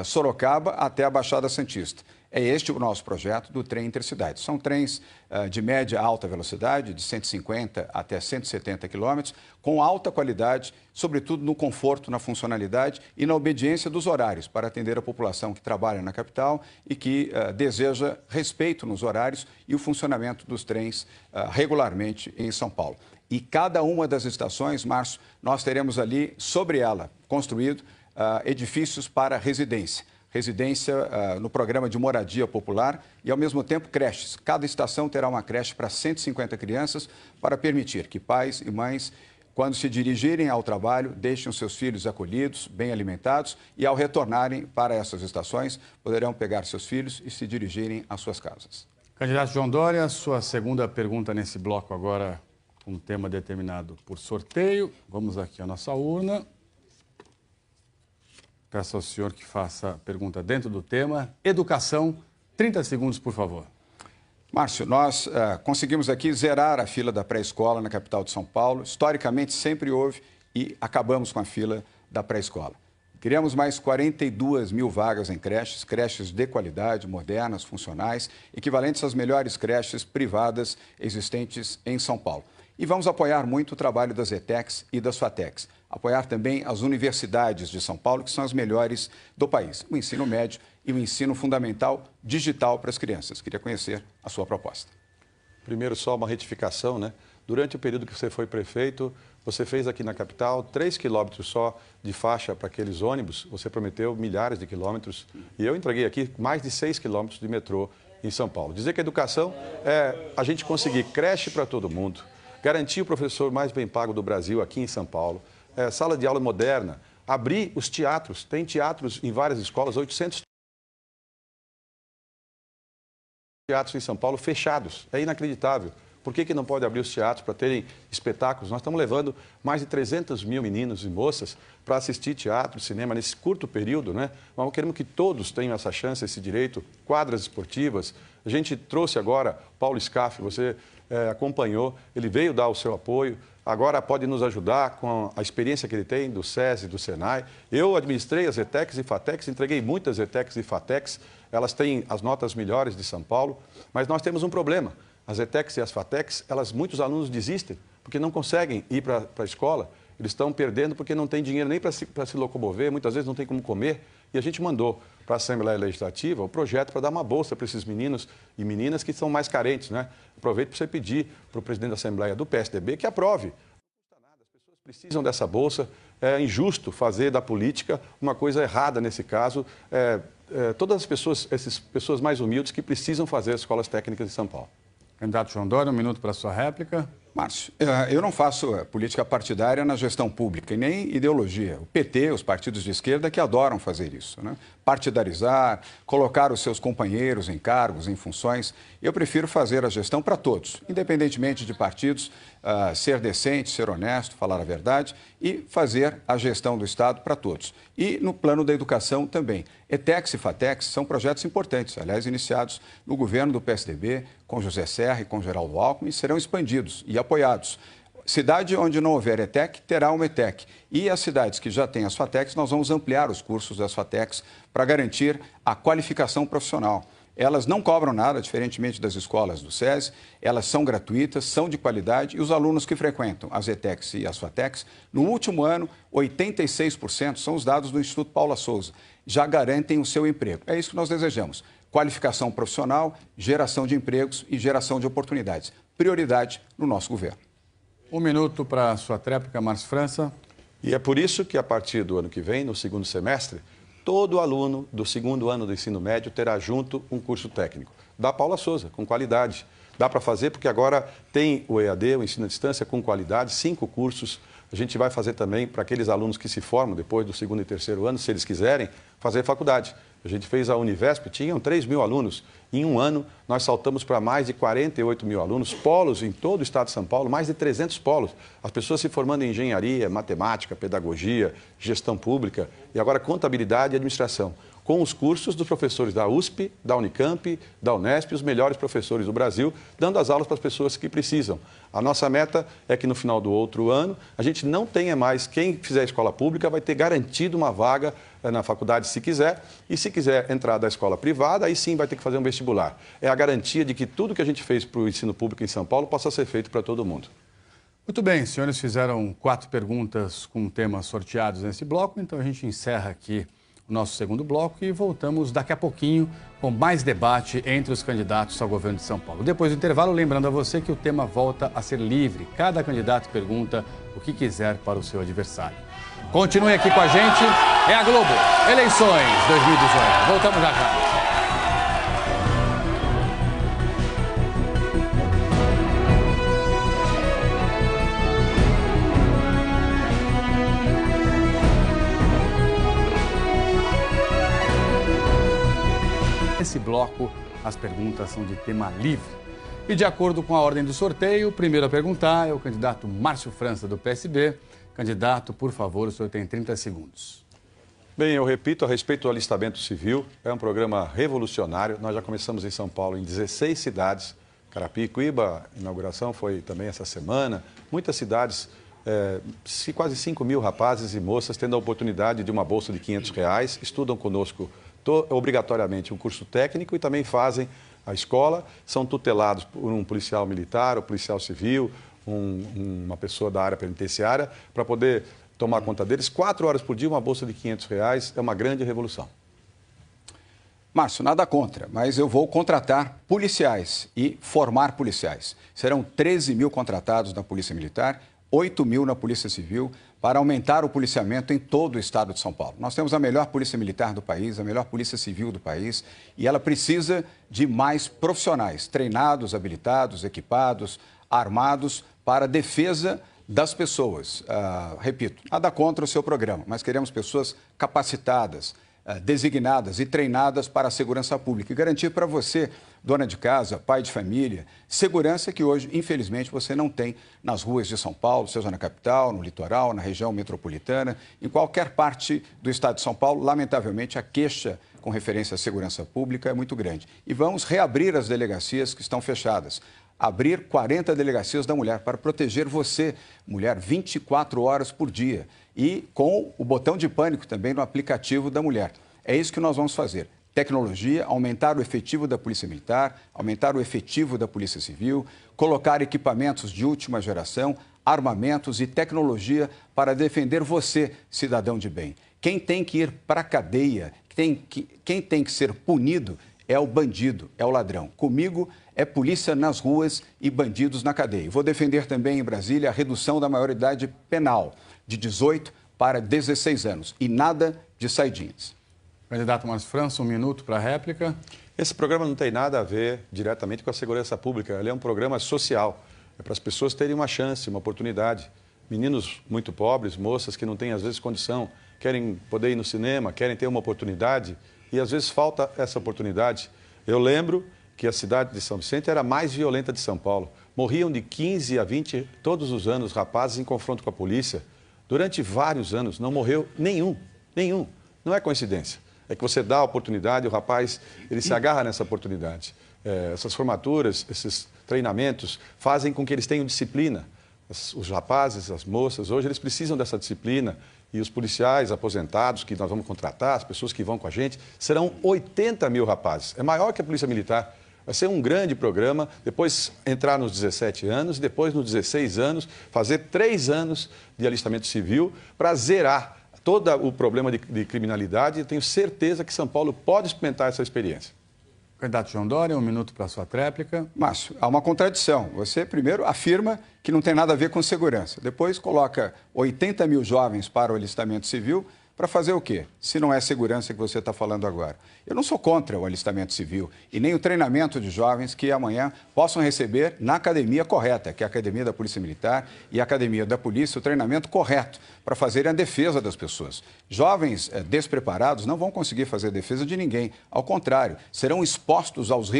Sorocaba até a Baixada Santista. É este o nosso projeto do trem intercidades. São trens de média a alta velocidade, de 150 até 170 quilômetros, com alta qualidade, sobretudo no conforto, na funcionalidade e na obediência dos horários, para atender a população que trabalha na capital e que deseja respeito nos horários e o funcionamento dos trens regularmente em São Paulo. E cada uma das estações, Márcio, nós teremos ali, sobre ela, construído edifícios para residência no programa de moradia popular e, ao mesmo tempo, creches. Cada estação terá uma creche para 150 crianças para permitir que pais e mães, quando se dirigirem ao trabalho, deixem os seus filhos acolhidos, bem alimentados e, ao retornarem para essas estações, poderão pegar seus filhos e se dirigirem às suas casas. Candidato João Dória, sua segunda pergunta nesse bloco agora, com um tema determinado por sorteio. Vamos aqui à nossa urna. Peço ao senhor que faça a pergunta dentro do tema. Educação, 30 segundos, por favor. Márcio, nós conseguimos aqui zerar a fila da pré-escola na capital de São Paulo. Historicamente, sempre houve e acabamos com a fila da pré-escola. Criamos mais 42 mil vagas em creches de qualidade, modernas, funcionais, equivalentes às melhores creches privadas existentes em São Paulo. E vamos apoiar muito o trabalho das ETECs e das FATECs. Apoiar também as universidades de São Paulo, que são as melhores do país. O ensino médio e o ensino fundamental digital para as crianças. Queria conhecer a sua proposta. Primeiro, só uma retificação, né? Durante o período que você foi prefeito, você fez aqui na capital 3 quilômetros só de faixa para aqueles ônibus. Você prometeu milhares de quilômetros. E eu entreguei aqui mais de 6 quilômetros de metrô em São Paulo. Dizer que a educação é a gente conseguir creche para todo mundo, garantir o professor mais bem pago do Brasil aqui em São Paulo, sala de aula moderna, abrir os teatros. Tem teatros em várias escolas, 800 teatros em São Paulo fechados. É inacreditável. Por que não pode abrir os teatros para terem espetáculos? Nós estamos levando mais de 300 mil meninos e moças para assistir teatro, cinema nesse curto período, né? Nós queremos que todos tenham essa chance, esse direito, quadras esportivas. A gente trouxe agora Paulo Scaff, você acompanhou, ele veio dar o seu apoio, agora pode nos ajudar com a experiência que ele tem do SESI, do Senai. Eu administrei as ETECs e FATECs, entreguei muitas ETECs e FATECs, elas têm as notas melhores de São Paulo, mas nós temos um problema. As ETECs e as FATECs, muitos alunos desistem, porque não conseguem ir para a escola, eles estão perdendo porque não tem dinheiro nem para se locomover, muitas vezes não tem como comer. E a gente mandou para a Assembleia Legislativa o projeto para dar uma bolsa para esses meninos e meninas que são mais carentes, né? Aproveito para você pedir para o presidente da Assembleia do PSDB que aprove. Não custa nada, as pessoas precisam dessa bolsa. É injusto fazer da política uma coisa errada nesse caso. Todas as pessoas, essas pessoas mais humildes que precisam fazer as escolas técnicas de São Paulo. Candidato João Dória, um minuto para a sua réplica. Márcio, eu não faço política partidária na gestão pública e nem ideologia. O PT, os partidos de esquerda que adoram fazer isso, né? Partidarizar, colocar os seus companheiros em cargos, em funções. Eu prefiro fazer a gestão para todos, independentemente de partidos, ser decente, ser honesto, falar a verdade e fazer a gestão do Estado para todos. E no plano da educação também. ETEX e FATEX são projetos importantes, aliás, iniciados no governo do PSDB, com José Serra e com Geraldo Alckmin, e serão expandidos e apoiados. Cidade onde não houver ETEC, terá uma ETEC. E as cidades que já têm as FATECs, nós vamos ampliar os cursos das FATECs para garantir a qualificação profissional. Elas não cobram nada, diferentemente das escolas do SESI, elas são gratuitas, são de qualidade e os alunos que frequentam as ETECs e as FATECs, no último ano, 86% são os dados do Instituto Paula Souza, já garantem o seu emprego. É isso que nós desejamos, qualificação profissional, geração de empregos e geração de oportunidades. Prioridade no nosso governo. 1 minuto para a sua tréplica, Márcio França. E é por isso que, a partir do ano que vem, no segundo semestre, todo aluno do segundo ano do ensino médio terá junto um curso técnico da Paula Souza, com qualidade. Dá para fazer porque agora tem o EAD, o ensino à distância, com qualidade, 5 cursos. A gente vai fazer também para aqueles alunos que se formam depois do segundo e terceiro ano, se eles quiserem, fazer faculdade. A gente fez a Univesp, tinham 3 mil alunos. Em um ano, nós saltamos para mais de 48 mil alunos, polos em todo o estado de São Paulo, mais de 300 polos. As pessoas se formando em engenharia, matemática, pedagogia, gestão pública e agora contabilidade e administração, com os cursos dos professores da USP, da Unicamp, da Unesp, os melhores professores do Brasil, dando as aulas para as pessoas que precisam. A nossa meta é que no final do outro ano, a gente não tenha mais, quem fizer escola pública vai ter garantido uma vaga na faculdade se quiser, e se quiser entrar da escola privada, aí sim vai ter que fazer um vestibular. É a garantia de que tudo que a gente fez para o ensino público em São Paulo possa ser feito para todo mundo. Muito bem, senhores fizeram 4 perguntas com temas sorteados nesse bloco, então a gente encerra aqui o nosso segundo bloco e voltamos daqui a pouquinho com mais debate entre os candidatos ao governo de São Paulo. Depois do intervalo, lembrando a você que o tema volta a ser livre. Cada candidato pergunta o que quiser para o seu adversário. Continue aqui com a gente. É a Globo. Eleições 2018. Voltamos já já. Nesse bloco, as perguntas são de tema livre. E de acordo com a ordem do sorteio, o primeiro a perguntar é o candidato Márcio França, do PSB. Candidato, por favor, o senhor tem 30 segundos. Bem, eu repito, a respeito do alistamento civil, é um programa revolucionário. Nós já começamos em São Paulo em 16 cidades. Carapicuíba, a inauguração foi também essa semana. Muitas cidades, quase 5 mil rapazes e moças tendo a oportunidade de uma bolsa de R$500, estudam conosco obrigatoriamente um curso técnico e também fazem a escola, são tutelados por um policial militar ou policial civil, uma pessoa da área penitenciária, para poder tomar conta deles. 4 horas por dia, uma bolsa de R$500, é uma grande revolução. Márcio, nada contra, mas eu vou contratar policiais e formar policiais. Serão 13 mil contratados na Polícia Militar, 8 mil na Polícia Civil, para aumentar o policiamento em todo o estado de São Paulo. Nós temos a melhor Polícia Militar do país, a melhor Polícia Civil do país, e ela precisa de mais profissionais, treinados, habilitados, equipados, armados, para a defesa das pessoas. Repito, nada contra o seu programa, mas queremos pessoas capacitadas, designadas e treinadas para a segurança pública e garantir para você, dona de casa, pai de família, segurança que hoje, infelizmente, você não tem nas ruas de São Paulo, seja na capital, no litoral, na região metropolitana, em qualquer parte do estado de São Paulo. Lamentavelmente, a queixa com referência à segurança pública é muito grande. E vamos reabrir as delegacias que estão fechadas. Abrir 40 delegacias da mulher para proteger você, mulher, 24 horas por dia. E com o botão de pânico também no aplicativo da mulher. É isso que nós vamos fazer. Tecnologia, aumentar o efetivo da Polícia Militar, aumentar o efetivo da Polícia Civil, colocar equipamentos de última geração, armamentos e tecnologia para defender você, cidadão de bem. Quem tem que ir para a cadeia, quem tem que ser punido é o bandido, é o ladrão. Comigo é polícia nas ruas e bandidos na cadeia. Vou defender também em Brasília a redução da maioridade penal de 18 para 16 anos e nada de saidinhas. Candidato Márcio França, 1 minuto para a réplica. Esse programa não tem nada a ver diretamente com a segurança pública, ele é um programa social, é para as pessoas terem uma chance, uma oportunidade. Meninos muito pobres, moças que não têm às vezes condição, querem poder ir no cinema, querem ter uma oportunidade e às vezes falta essa oportunidade. Eu lembro que a cidade de São Vicente era a mais violenta de São Paulo. Morriam de 15 a 20 todos os anos rapazes em confronto com a polícia. Durante vários anos não morreu nenhum. Não é coincidência. É que você dá a oportunidade e o rapaz ele se agarra nessa oportunidade. Essas formaturas, esses treinamentos fazem com que eles tenham disciplina. Os rapazes, as moças, hoje eles precisam dessa disciplina. E os policiais aposentados que nós vamos contratar, as pessoas que vão com a gente, serão 80 mil rapazes. É maior que a Polícia Militar. Vai ser um grande programa, depois entrar nos 17 anos, depois nos 16 anos, fazer 3 anos de alistamento civil para zerar todo o problema de criminalidade. Eu tenho certeza que São Paulo pode experimentar essa experiência. Candidato João Dória, 1 minuto para a sua tréplica. Márcio, há uma contradição. Você, primeiro, afirma que não tem nada a ver com segurança. Depois, coloca 80 mil jovens para o alistamento civil para fazer o quê? Se não é segurança que você está falando agora. Eu não sou contra o alistamento civil e nem o treinamento de jovens que amanhã possam receber na academia correta, que é a Academia da Polícia Militar e a Academia da Polícia, o treinamento correto para fazerem a defesa das pessoas. Jovens despreparados não vão conseguir fazer a defesa de ninguém. Ao contrário, serão expostos aos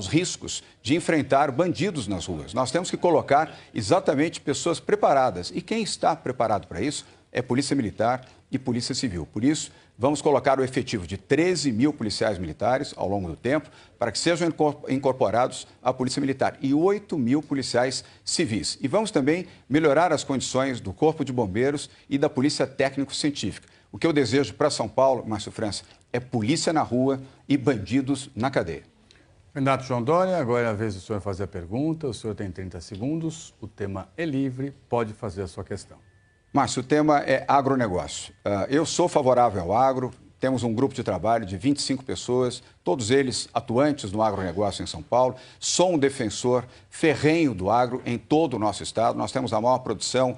riscos de enfrentar bandidos nas ruas. Nós temos que colocar exatamente pessoas preparadas. E quem está preparado para isso é Polícia Militar e Polícia Civil. Por isso, vamos colocar o efetivo de 13 mil policiais militares ao longo do tempo para que sejam incorporados à Polícia Militar e 8 mil policiais civis. E vamos também melhorar as condições do Corpo de Bombeiros e da Polícia Técnico-Científica. O que eu desejo para São Paulo, Márcio França, é polícia na rua e bandidos na cadeia. Candidato João Dória, agora é a vez do senhor fazer a pergunta. O senhor tem 30 segundos, o tema é livre, pode fazer a sua questão. Márcio, o tema é agronegócio. Eu sou favorável ao agro, temos um grupo de trabalho de 25 pessoas, todos eles atuantes no agronegócio em São Paulo. Sou um defensor ferrenho do agro em todo o nosso estado. Nós temos a maior produção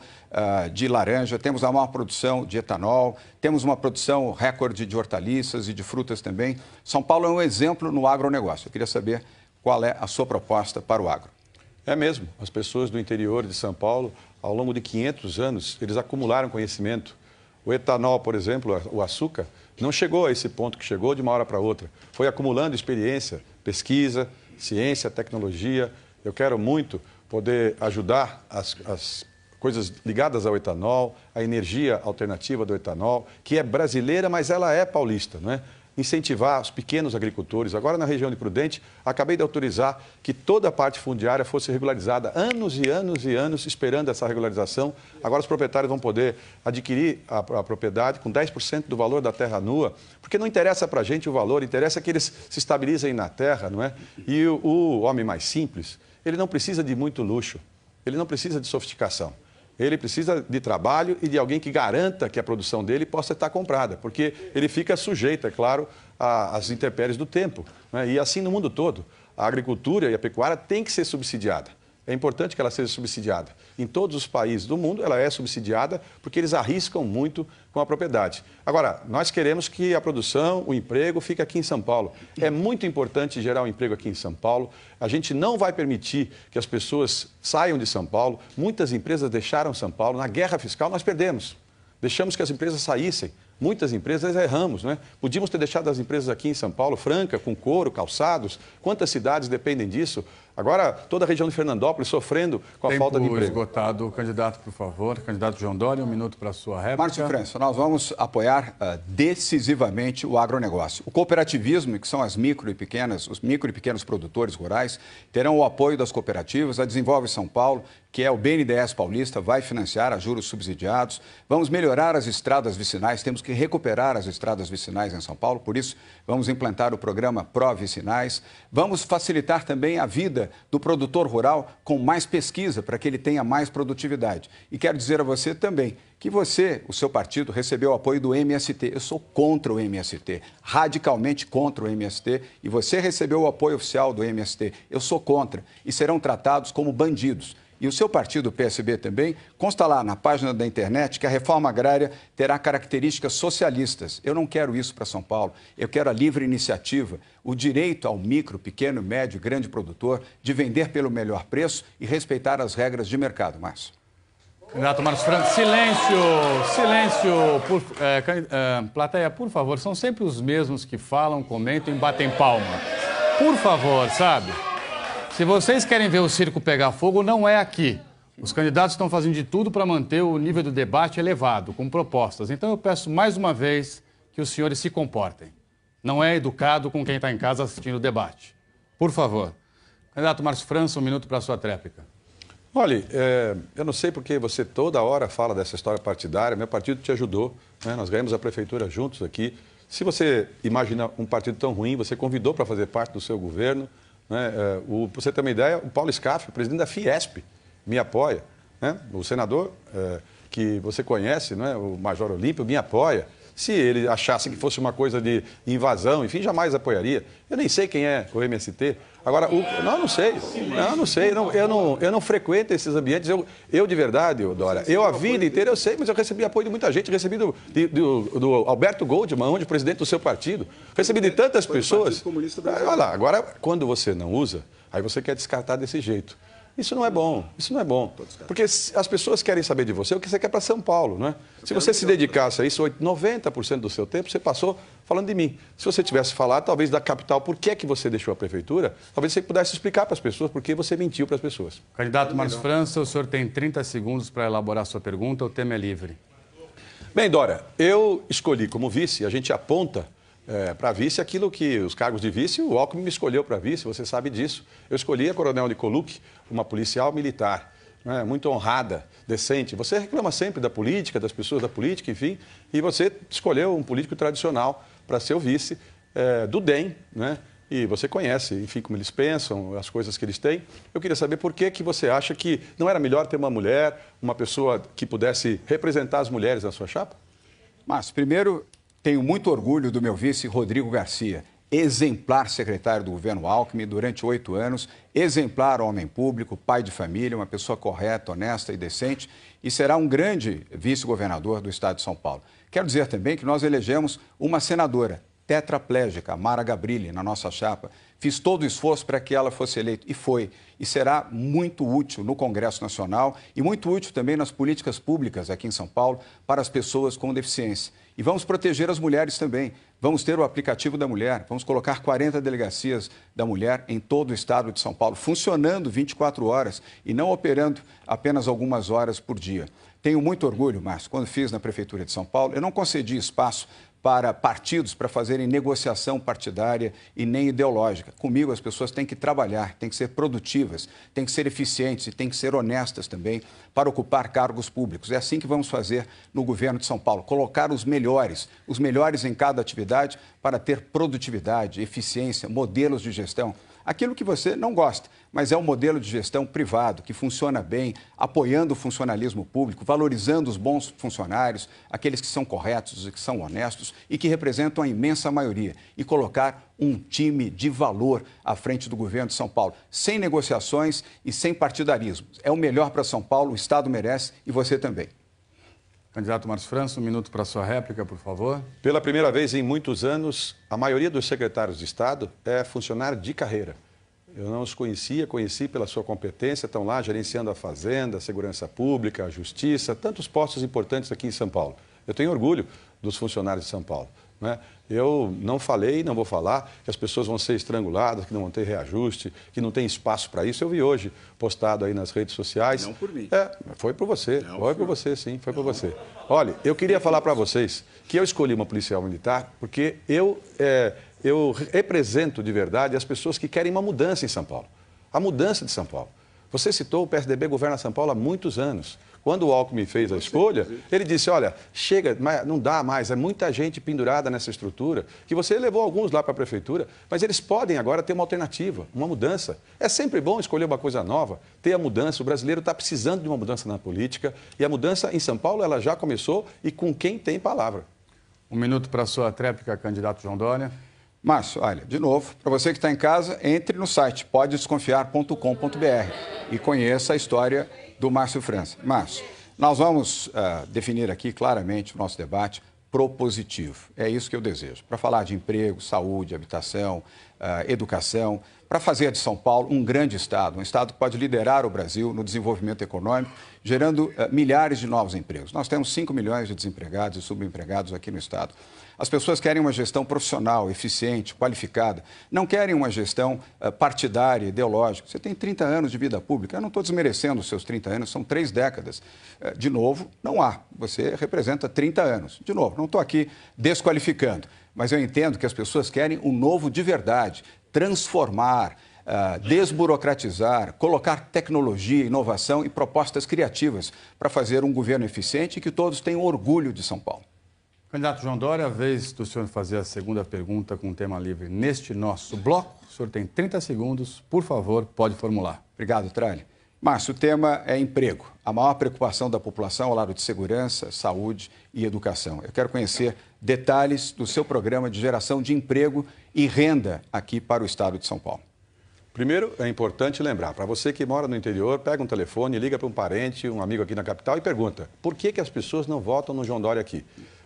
de laranja, temos a maior produção de etanol, temos uma produção recorde de hortaliças e de frutas também. São Paulo é um exemplo no agronegócio. Eu queria saber qual é a sua proposta para o agro. É mesmo. As pessoas do interior de São Paulo, ao longo de 500 anos, eles acumularam conhecimento. O etanol, por exemplo, o açúcar, não chegou a esse ponto que chegou de uma hora para outra. Foi acumulando experiência, pesquisa, ciência, tecnologia. Eu quero muito poder ajudar as coisas ligadas ao etanol, a energia alternativa do etanol, que é brasileira, mas ela é paulista, não é? Incentivar os pequenos agricultores. Agora, na região de Prudente, acabei de autorizar que toda a parte fundiária fosse regularizada. Anos e anos e anos esperando essa regularização. Agora, os proprietários vão poder adquirir a propriedade com 10% do valor da terra nua, porque não interessa para a gente o valor, interessa que eles se estabilizem na terra, não é? E o homem mais simples, ele não precisa de muito luxo, ele não precisa de sofisticação. Ele precisa de trabalho e de alguém que garanta que a produção dele possa estar comprada, porque ele fica sujeito, é claro, às intempéries do tempo, né? E assim no mundo todo. A agricultura e a pecuária têm que ser subsidiada. É importante que ela seja subsidiada. Em todos os países do mundo, ela é subsidiada porque eles arriscam muito com a propriedade. Agora, nós queremos que a produção, o emprego, fique aqui em São Paulo. É muito importante gerar um emprego aqui em São Paulo. A gente não vai permitir que as pessoas saiam de São Paulo. Muitas empresas deixaram São Paulo. Na guerra fiscal, nós perdemos. Deixamos que as empresas saíssem. Muitas empresas erramos, né? Podíamos ter deixado as empresas aqui em São Paulo, Franca, com couro, calçados. Quantas cidades dependem disso? Agora, toda a região de Fernandópolis sofrendo com a falta de emprego. Tempo esgotado. Candidato, por favor. Candidato João Dória, 1 minuto para a sua réplica. Márcio França, nós vamos apoiar decisivamente o agronegócio. O cooperativismo, que são os micro e pequenos produtores rurais, terão o apoio das cooperativas. A Desenvolve São Paulo, que é o BNDES paulista, vai financiar a juros subsidiados. Vamos melhorar as estradas vicinais, temos que recuperar as estradas vicinais em São Paulo, por isso vamos implantar o programa Pró-Vicinais. Vamos facilitar também a vida do produtor rural com mais pesquisa, para que ele tenha mais produtividade. E quero dizer a você também que você, o seu partido, recebeu o apoio do MST. Eu sou contra o MST, radicalmente contra o MST, e você recebeu o apoio oficial do MST. Eu sou contra, e serão tratados como bandidos. E o seu partido, o PSB também, consta lá na página da internet que a reforma agrária terá características socialistas. Eu não quero isso para São Paulo. Eu quero a livre iniciativa, o direito ao micro, pequeno, médio e grande produtor de vender pelo melhor preço e respeitar as regras de mercado, Márcio. Candidato Márcio França, silêncio. Plateia, por favor, são sempre os mesmos que falam, comentam e batem palma. Por favor, sabe? Se vocês querem ver o circo pegar fogo, não é aqui. Os candidatos estão fazendo de tudo para manter o nível do debate elevado, com propostas. Então eu peço mais uma vez que os senhores se comportem. Não é educado com quem está em casa assistindo o debate. Por favor. Candidato Márcio França, 1 minuto para a sua tréplica. Olha, eu não sei porque você toda hora fala dessa história partidária. Meu partido te ajudou, né? Nós ganhamos a prefeitura juntos aqui. Se você imagina um partido tão ruim, você convidou para fazer parte do seu governo, né? Para você ter uma ideia, o Paulo Scaff, presidente da Fiesp, me apoia, né? O senador que você conhece, né? O Major Olímpio, me apoia. Se ele achasse que fosse uma coisa de invasão, enfim, jamais apoiaria. Eu nem sei quem é o MST. Agora, não sei. Eu não frequento esses ambientes. Eu de verdade, Dora, a vida inteira eu sei, mas eu recebi apoio de muita gente. Recebi do Alberto Goldman, onde o presidente do seu partido. Recebi de tantas pessoas. Olha lá, agora, quando você não usa, aí você quer descartar desse jeito. Isso não é bom, isso não é bom. Porque as pessoas querem saber de você o que você quer para São Paulo, não é? Se você se dedicasse a isso, 90% do seu tempo você passou falando de mim. Se você tivesse falado, talvez, da capital, por que você deixou a prefeitura, talvez você pudesse explicar para as pessoas por que você mentiu para as pessoas. Candidato Márcio França, o senhor tem 30 segundos para elaborar sua pergunta, o tema é livre. Bem, Dora, eu escolhi como vice, a gente aponta para vice aquilo que os cargos de vice, o Alckmin me escolheu para vice, você sabe disso. Eu escolhi a Coronel Nicolucci, uma policial militar, né, muito honrada, decente. Você reclama sempre da política, das pessoas da política, enfim, e você escolheu um político tradicional para ser o vice do DEM, né? E você conhece, enfim, como eles pensam, as coisas que eles têm. Eu queria saber por que você acha que não era melhor ter uma mulher, uma pessoa que pudesse representar as mulheres na sua chapa? Mas, primeiro, tenho muito orgulho do meu vice, Rodrigo Garcia, exemplar secretário do governo Alckmin durante 8 anos, exemplar homem público, pai de família, uma pessoa correta, honesta e decente, e será um grande vice-governador do estado de São Paulo. Quero dizer também que nós elegemos uma senadora tetraplégica, Mara Gabrilli, na nossa chapa. Fiz todo o esforço para que ela fosse eleita e foi. E será muito útil no Congresso Nacional e muito útil também nas políticas públicas aqui em São Paulo para as pessoas com deficiência. E vamos proteger as mulheres também. Vamos ter o aplicativo da mulher, vamos colocar 40 delegacias da mulher em todo o estado de São Paulo, funcionando 24 horas e não operando apenas algumas horas por dia. Tenho muito orgulho, Márcio, quando fiz na Prefeitura de São Paulo, eu não concedi espaço para partidos para fazerem negociação partidária e nem ideológica. Comigo as pessoas têm que trabalhar, têm que ser produtivas, têm que ser eficientes e têm que ser honestas também para ocupar cargos públicos. É assim que vamos fazer no governo de São Paulo, colocar os melhores em cada atividade para ter produtividade, eficiência, modelos de gestão. Aquilo que você não gosta, mas é um modelo de gestão privado, que funciona bem, apoiando o funcionalismo público, valorizando os bons funcionários, aqueles que são corretos e que são honestos e que representam a imensa maioria. E colocar um time de valor à frente do governo de São Paulo, sem negociações e sem partidarismo. É o melhor para São Paulo, o Estado merece e você também. Candidato Márcio França, 1 minuto para a sua réplica, por favor. Pela primeira vez em muitos anos, a maioria dos secretários de Estado é funcionário de carreira. Eu não os conheci pela sua competência, estão lá gerenciando a Fazenda, a Segurança Pública, a Justiça, tantos postos importantes aqui em São Paulo. Eu tenho orgulho dos funcionários de São Paulo, né? Eu não falei, não vou falar, que as pessoas vão ser estranguladas, que não vão ter reajuste, que não tem espaço para isso. Eu vi hoje postado aí nas redes sociais. Não por mim. Foi por você. Foi por você, sim, foi por você. Olha, eu queria falar para vocês que eu escolhi uma policial militar porque eu represento de verdade as pessoas que querem uma mudança em São Paulo. A mudança de São Paulo. Você citou o PSDB governa São Paulo há muitos anos. Quando o Alckmin fez a escolha, ele disse, olha, chega, não dá mais, é muita gente pendurada nessa estrutura, que você levou alguns lá para a prefeitura, mas eles podem agora ter uma alternativa, uma mudança. É sempre bom escolher uma coisa nova, ter a mudança. O brasileiro está precisando de uma mudança na política e a mudança em São Paulo ela já começou e com quem tem palavra. 1 minuto para a sua tréplica, candidato João Dória. Márcio, olha, de novo, para você que está em casa, entre no site podedesconfiar.com.br e conheça a história do Márcio França. Márcio, nós vamos definir aqui claramente o nosso debate propositivo. É isso que eu desejo. Para falar de emprego, saúde, habitação, educação, para fazer de São Paulo um grande estado, um estado que pode liderar o Brasil no desenvolvimento econômico, gerando milhares de novos empregos. Nós temos 5 milhões de desempregados e subempregados aqui no estado. As pessoas querem uma gestão profissional, eficiente, qualificada. Não querem uma gestão partidária, ideológica. Você tem 30 anos de vida pública. Eu não estou desmerecendo os seus 30 anos, são 3 décadas. De novo, não há. Você representa 30 anos. De novo, não estou aqui desqualificando. Mas eu entendo que as pessoas querem um novo de verdade, transformar, desburocratizar, colocar tecnologia, inovação e propostas criativas para fazer um governo eficiente e que todos tenham orgulho de São Paulo. Candidato João Dória, a vez do senhor fazer a segunda pergunta com tema livre neste nosso bloco. O senhor tem 30 segundos, por favor, pode formular. Obrigado, Tralli. Márcio, o tema é emprego. A maior preocupação da população ao lado de segurança, saúde e educação. Eu quero conhecer detalhes do seu programa de geração de emprego e renda aqui para o estado de São Paulo. Primeiro, é importante lembrar, para você que mora no interior, pega um telefone, liga para um parente, um amigo aqui na capital e pergunta por que as pessoas não votam no João Dória aqui?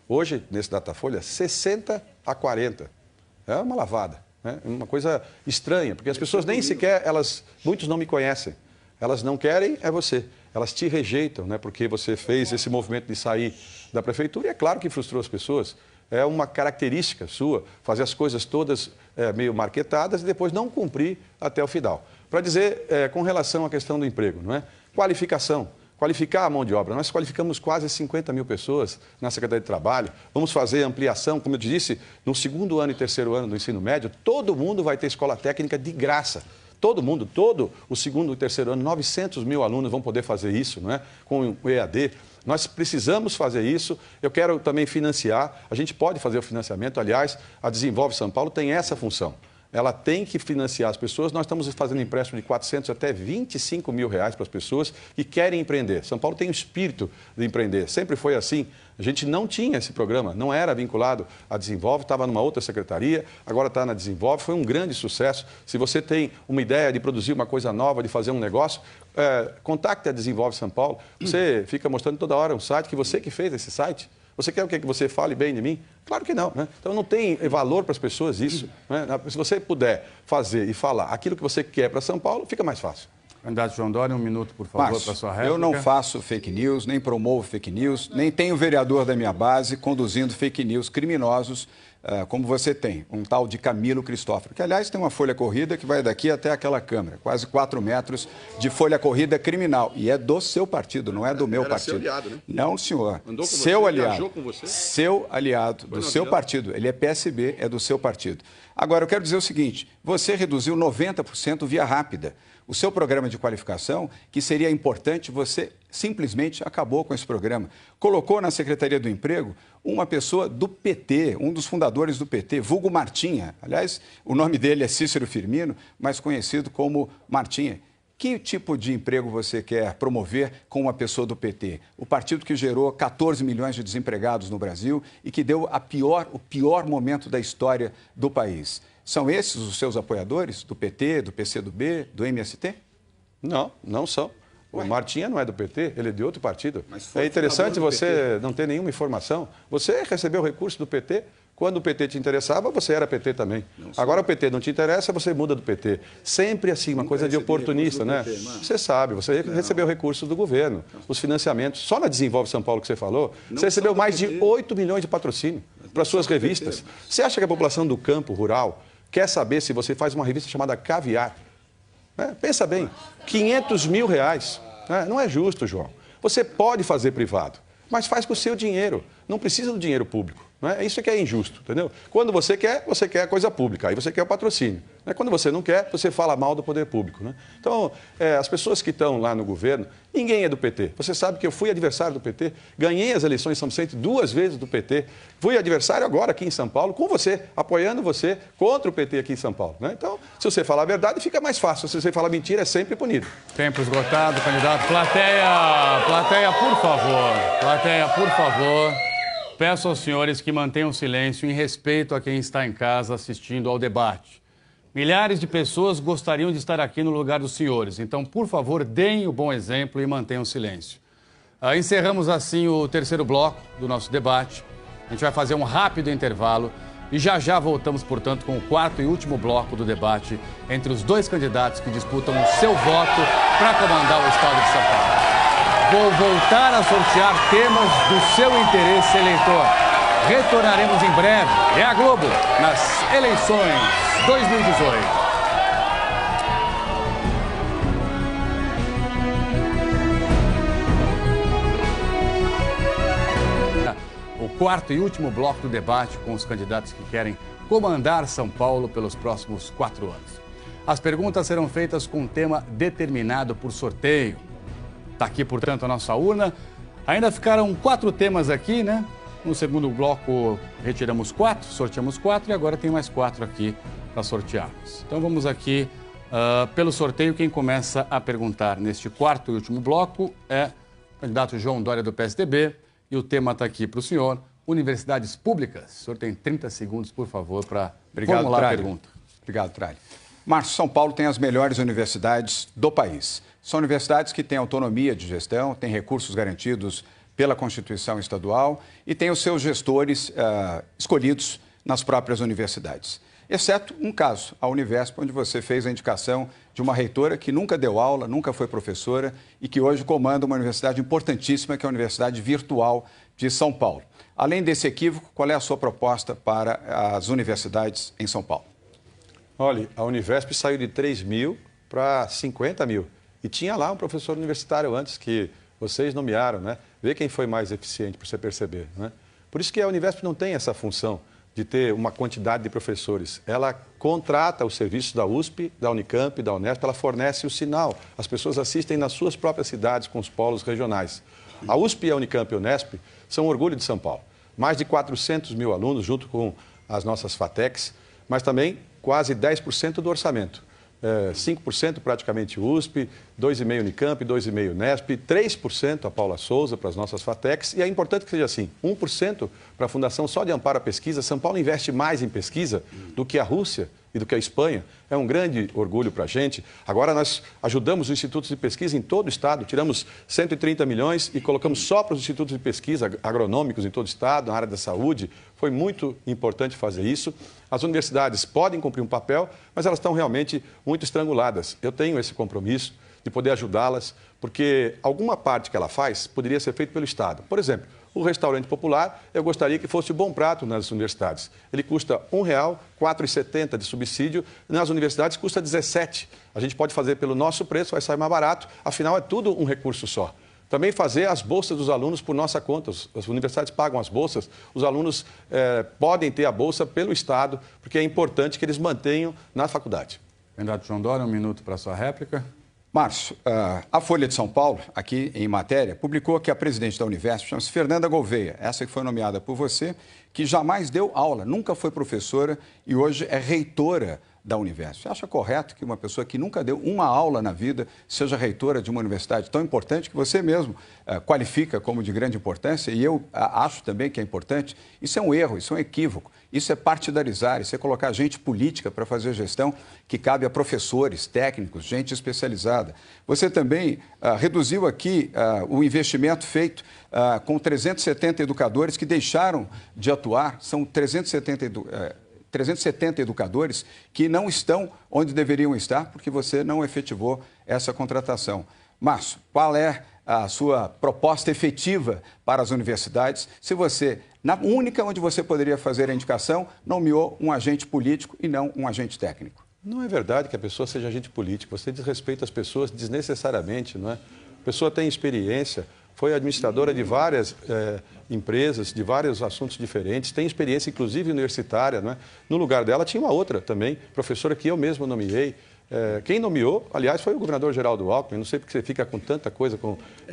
Hoje, nesse Datafolha, 60 a 40. É uma lavada, né? Uma coisa estranha, porque as pessoas nem sequer, muitos não me conhecem. Elas não querem, é você. Elas te rejeitam, né? Porque você fez esse movimento de sair da prefeitura e é claro que frustrou as pessoas. É uma característica sua fazer as coisas todas meio marquetadas e depois não cumprir até o final. Para dizer, com relação à questão do emprego, não é? Qualificação. Qualificar a mão de obra. Nós qualificamos quase 50 mil pessoas na Secretaria de Trabalho. Vamos fazer ampliação, como eu disse, no segundo ano e terceiro ano do ensino médio, todo mundo vai ter escola técnica de graça. Todo mundo, todo o segundo e terceiro ano, 900 mil alunos vão poder fazer isso, não é? Com o EAD. Nós precisamos fazer isso. Eu quero também financiar. A gente pode fazer o financiamento. Aliás, a Desenvolve São Paulo tem essa função. Ela tem que financiar as pessoas. Nós estamos fazendo empréstimo de 400 até 25 mil reais para as pessoas que querem empreender. São Paulo tem o espírito de empreender. Sempre foi assim. A gente não tinha esse programa, não era vinculado à Desenvolve, estava numa outra secretaria, agora está na Desenvolve. Foi um grande sucesso. Se você tem uma ideia de produzir uma coisa nova, de fazer um negócio, contacte a Desenvolve São Paulo. Você fica mostrando toda hora um site que você que fez esse site. Você quer o quê? Que você fale bem de mim? Claro que não, né? Então não tem valor para as pessoas isso, né? Se você puder fazer e falar aquilo que você quer para São Paulo, fica mais fácil. Candidato João Dória, um minuto, por favor, para a sua réplica. Eu não faço fake news, nem promovo fake news, nem tenho vereador da minha base conduzindo fake news criminosos como você tem, um tal de Camilo Cristóforo, que, aliás, tem uma folha corrida que vai daqui até aquela Câmara, quase 4 metros de folha corrida criminal. E é do seu partido, não é do meu partido. Seu aliado, né? Não, senhor. Andou com seu você, aliado. viajou com você? Seu aliado, do seu partido. Ele é PSB, é do seu partido. Agora, eu quero dizer o seguinte, você reduziu 90% via rápida. O seu programa de qualificação, que seria importante, você simplesmente acabou com esse programa. Colocou na Secretaria do Emprego uma pessoa do PT, um dos fundadores do PT, vulgo Martinha. Aliás, o nome dele é Cícero Firmino, mais conhecido como Martinha. Que tipo de emprego você quer promover com uma pessoa do PT? O partido que gerou 14 milhões de desempregados no Brasil e que deu o pior momento da história do país. São esses os seus apoiadores do PT, do PCdoB, do MST? Não, não são. O Martinha não é do PT, ele é de outro partido. É interessante você não ter nenhuma informação. Você recebeu recurso do PT. Quando o PT te interessava, você era PT também. Agora o PT não te interessa, você muda do PT. Sempre assim, uma coisa de oportunista, né? Você sabe, você recebeu recursos do governo, os financiamentos. Só na Desenvolve São Paulo que você falou, você recebeu mais de 8 milhões de patrocínio para suas revistas. Você acha que a população do campo rural quer saber se você faz uma revista chamada Caviar? Pensa bem, 500 mil reais. Não é justo, João. Você pode fazer privado, mas faz com o seu dinheiro. Não precisa do dinheiro público. Isso é que é injusto, entendeu? Quando você quer a coisa pública, aí você quer o patrocínio. Quando você não quer, você fala mal do poder público. Então, as pessoas que estão lá no governo, ninguém é do PT. Você sabe que eu fui adversário do PT, ganhei as eleições em São Vicente 2 vezes do PT, fui adversário agora aqui em São Paulo, com você, apoiando você contra o PT aqui em São Paulo. Então, se você falar a verdade, fica mais fácil. Se você falar mentira, é sempre punido. Tempo esgotado, candidato. Plateia, por favor. Plateia, por favor. Peço aos senhores que mantenham silêncio em respeito a quem está em casa assistindo ao debate. Milhares de pessoas gostariam de estar aqui no lugar dos senhores. Então, por favor, deem o bom exemplo e mantenham silêncio. Encerramos assim o terceiro bloco do nosso debate. A gente vai fazer um rápido intervalo E já já voltamos, portanto, com o quarto e último bloco do debate entre os dois candidatos que disputam o seu voto para comandar o estado de São Paulo. Vou voltar a sortear temas do seu interesse, eleitor. Retornaremos em breve. É a Globo, nas eleições 2018. O quarto e último bloco do debate com os candidatos que querem comandar São Paulo pelos próximos 4 anos. As perguntas serão feitas com um tema determinado por sorteio. Está aqui, portanto, a nossa urna. Ainda ficaram 4 temas aqui, né? No segundo bloco retiramos 4, sorteamos 4 e agora tem mais 4 aqui para sortearmos. Então vamos aqui pelo sorteio. Quem começa a perguntar neste quarto e último bloco é o candidato João Dória do PSDB. E o tema está aqui para o senhor, universidades públicas. O senhor tem 30 segundos, por favor, para formular a pergunta. Obrigado, Tralli. Márcio, São Paulo tem as melhores universidades do país. São universidades que têm autonomia de gestão, têm recursos garantidos pela Constituição Estadual e têm os seus gestores escolhidos nas próprias universidades. Exceto um caso, a Univesp, onde você fez a indicação de uma reitora que nunca deu aula, nunca foi professora e que hoje comanda uma universidade importantíssima, que é a Universidade Virtual de São Paulo. Além desse equívoco, qual é a sua proposta para as universidades em São Paulo? Olha, a Univesp saiu de 3 mil para 50 mil. E tinha lá um professor universitário antes que vocês nomearam, né? Vê quem foi mais eficiente, para você perceber, né? Por isso que a Univesp não tem essa função de ter uma quantidade de professores. Ela contrata os serviços da USP, da Unicamp, da Unesp, ela fornece o sinal. As pessoas assistem nas suas próprias cidades com os polos regionais. A USP, a Unicamp e a Unesp são um orgulho de São Paulo. Mais de 400 mil alunos, junto com as nossas FATECs, mas também quase 10% do orçamento. 5% praticamente USP, 2,5% Unicamp, 2,5% Unesp, 3% a Paula Souza para as nossas FATECs. E é importante que seja assim, 1% para a Fundação só de Amparo à Pesquisa. São Paulo investe mais em pesquisa do que a Rússia e do que a Espanha. É um grande orgulho para a gente. Agora nós ajudamos os institutos de pesquisa em todo o estado. Tiramos 130 milhões e colocamos só para os institutos de pesquisa agronômicos em todo o estado, na área da saúde. Foi muito importante fazer isso. As universidades podem cumprir um papel, mas elas estão realmente muito estranguladas. Eu tenho esse compromisso de poder ajudá-las, porque alguma parte que ela faz poderia ser feita pelo Estado. Por exemplo, o restaurante popular, eu gostaria que fosse o Bom Prato nas universidades. Ele custa R$1, R$ 4,70 de subsídio, nas universidades custa 17. A gente pode fazer pelo nosso preço, vai sair mais barato, afinal é tudo um recurso só. Também fazer as bolsas dos alunos por nossa conta. As universidades pagam as bolsas, os alunos podem ter a bolsa pelo Estado, porque é importante que eles mantenham na faculdade. Candidato João Dória, 1 minuto para a sua réplica. Márcio, a Folha de São Paulo, aqui em matéria, publicou que a presidente da Univesp chama-se Fernanda Gouveia, essa que foi nomeada por você, que jamais deu aula, nunca foi professora e hoje é reitora da Univesp. Você acha correto que uma pessoa que nunca deu uma aula na vida seja reitora de uma universidade tão importante que você mesmo qualifica como de grande importância, e eu acho também que é importante? Isso é um erro, isso é um equívoco, isso é partidarizar, isso é colocar gente política para fazer gestão que cabe a professores, técnicos, gente especializada. Você também reduziu aqui o investimento feito com 370 educadores que deixaram de atuar, são 370 educadores que não estão onde deveriam estar porque você não efetivou essa contratação. Márcio, qual é a sua proposta efetiva para as universidades se você, na única onde você poderia fazer a indicação, nomeou um agente político e não um agente técnico? Não é verdade que a pessoa seja agente político. Você desrespeita as pessoas desnecessariamente, não é? A pessoa tem experiência, foi administradora de várias empresas, de vários assuntos diferentes, tem experiência, inclusive, universitária, não é? No lugar dela tinha uma outra também, professora que eu mesmo nomeei. Quem nomeou, aliás, foi o governador Geraldo Alckmin. Não sei porque você fica com tanta coisa,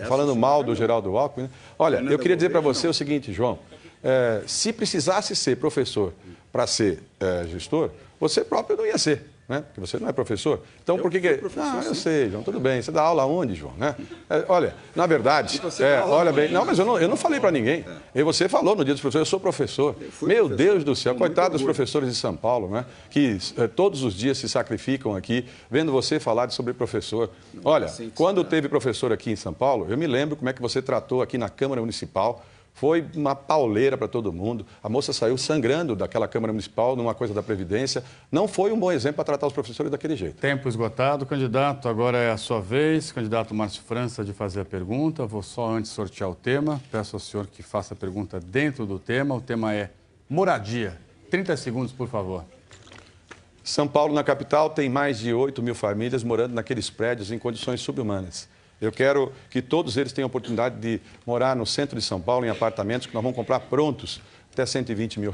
falando mal do Geraldo Alckmin. Né? Olha, eu queria dizer para você o seguinte, João. Se precisasse ser professor para ser gestor, você próprio não ia ser. Né? Porque você não é professor. Então, por que... eu sei, João, tudo bem. Você dá aula onde, João? Né? Olha, na verdade... olha bem... Não, mas eu não falei para ninguém. E você falou no dia dos professores, eu sou professor. Meu Deus do céu, coitado dos professores de São Paulo, né? Que todos os dias se sacrificam aqui, vendo você falar sobre professor. Olha, quando teve professor aqui em São Paulo, eu me lembro como é que você tratou aqui na Câmara Municipal Foi uma pauleira para todo mundo. A moça saiu sangrando daquela Câmara Municipal numa coisa da Previdência. Não foi um bom exemplo para tratar os professores daquele jeito. Tempo esgotado. Candidato, agora é a sua vez. Candidato Márcio França de fazer a pergunta. Vou só antes sortear o tema. Peço ao senhor que faça a pergunta dentro do tema. O tema é moradia. 30 segundos, por favor. São Paulo, na capital, tem mais de 8 mil famílias morando naqueles prédios em condições subhumanas. Eu quero que todos eles tenham a oportunidade de morar no centro de São Paulo, em apartamentos que nós vamos comprar prontos, até R$120 mil,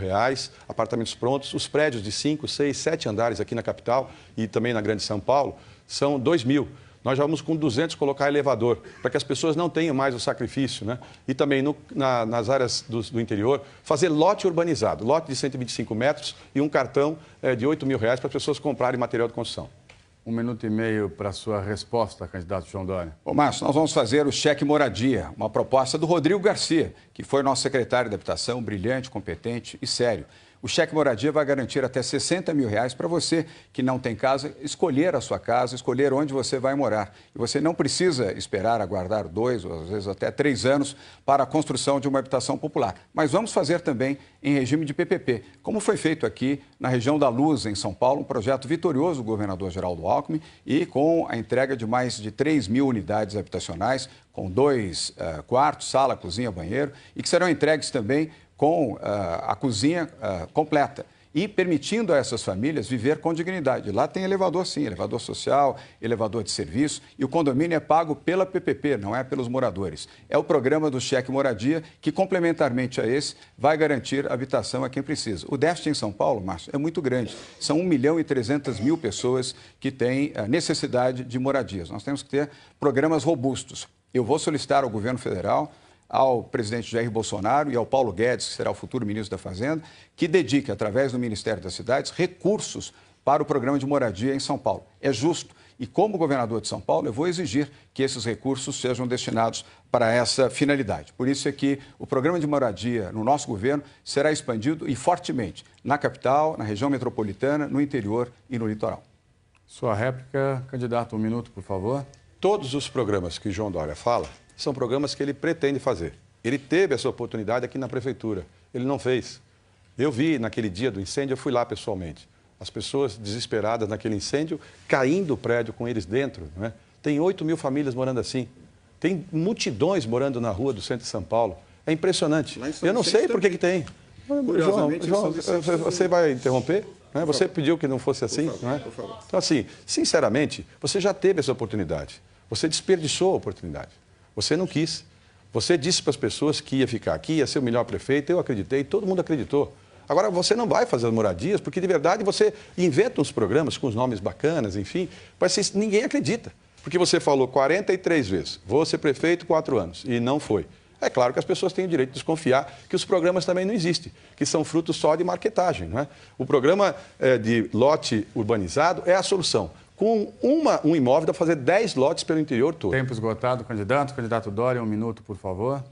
apartamentos prontos. Os prédios de 5, 6, 7 andares aqui na capital e também na Grande São Paulo são 2 mil. Nós já vamos com 200 colocar elevador, para que as pessoas não tenham mais o sacrifício, né? E também nas áreas do interior, fazer lote urbanizado, lote de 125 metros e um cartão de R$8 mil para as pessoas comprarem material de construção. 1 minuto e meio para a sua resposta, candidato João Dória. Ô, Márcio, nós vamos fazer o cheque moradia, uma proposta do Rodrigo Garcia, que foi nosso secretário de habitação, brilhante, competente e sério. O cheque moradia vai garantir até R$60 mil para você que não tem casa, escolher a sua casa, escolher onde você vai morar. E você não precisa esperar, aguardar 2 ou às vezes até 3 anos para a construção de uma habitação popular. Mas vamos fazer também em regime de PPP, como foi feito aqui na região da Luz, em São Paulo, um projeto vitorioso do governador Geraldo Alckmin e com a entrega de mais de 3 mil unidades habitacionais, com 2 quartos, sala, cozinha, banheiro, e que serão entregues também com a cozinha completa e permitindo a essas famílias viver com dignidade. Lá tem elevador sim, elevador social, elevador de serviço e o condomínio é pago pela PPP, não é pelos moradores. É o programa do cheque moradia que, complementarmente a esse, vai garantir habitação a quem precisa. O déficit em São Paulo, Márcio, é muito grande. São 1.300.000 pessoas que têm necessidade de moradias. Nós temos que ter programas robustos. Eu vou solicitar ao governo federal, ao presidente Jair Bolsonaro e ao Paulo Guedes, que será o futuro ministro da Fazenda, que dedique, através do Ministério das Cidades, recursos para o programa de moradia em São Paulo. É justo. E como governador de São Paulo, eu vou exigir que esses recursos sejam destinados para essa finalidade. Por isso é que o programa de moradia no nosso governo será expandido e fortemente na capital, na região metropolitana, no interior e no litoral. Sua réplica, candidato, 1 minuto, por favor. Todos os programas que João Dória fala são programas que ele pretende fazer. Ele teve essa oportunidade aqui na prefeitura, ele não fez. Eu vi naquele dia do incêndio, eu fui lá pessoalmente. As pessoas desesperadas naquele incêndio, caindo o prédio com eles dentro. Não é? Tem 8 mil famílias morando assim. Tem multidões morando na rua do centro de São Paulo. É impressionante. Eu não sei por que tem. João, você vai interromper? Não é? Você pediu que não fosse assim? Não é? Então, assim, sinceramente, você já teve essa oportunidade. Você desperdiçou a oportunidade. Você não quis. Você disse para as pessoas que ia ficar aqui, ia ser o melhor prefeito. Eu acreditei, todo mundo acreditou. Agora, você não vai fazer as moradias, porque de verdade você inventa uns programas com os nomes bacanas, enfim, mas ninguém acredita. Porque você falou 43 vezes, vou ser prefeito 4 anos, e não foi. É claro que as pessoas têm o direito de desconfiar que os programas também não existem, que são frutos só de marketagem. Não é? O programa de lote urbanizado é a solução. Com um imóvel dá para fazer 10 lotes pelo interior todo. Tempo esgotado, candidato. Candidato Dória, 1 minuto, por favor.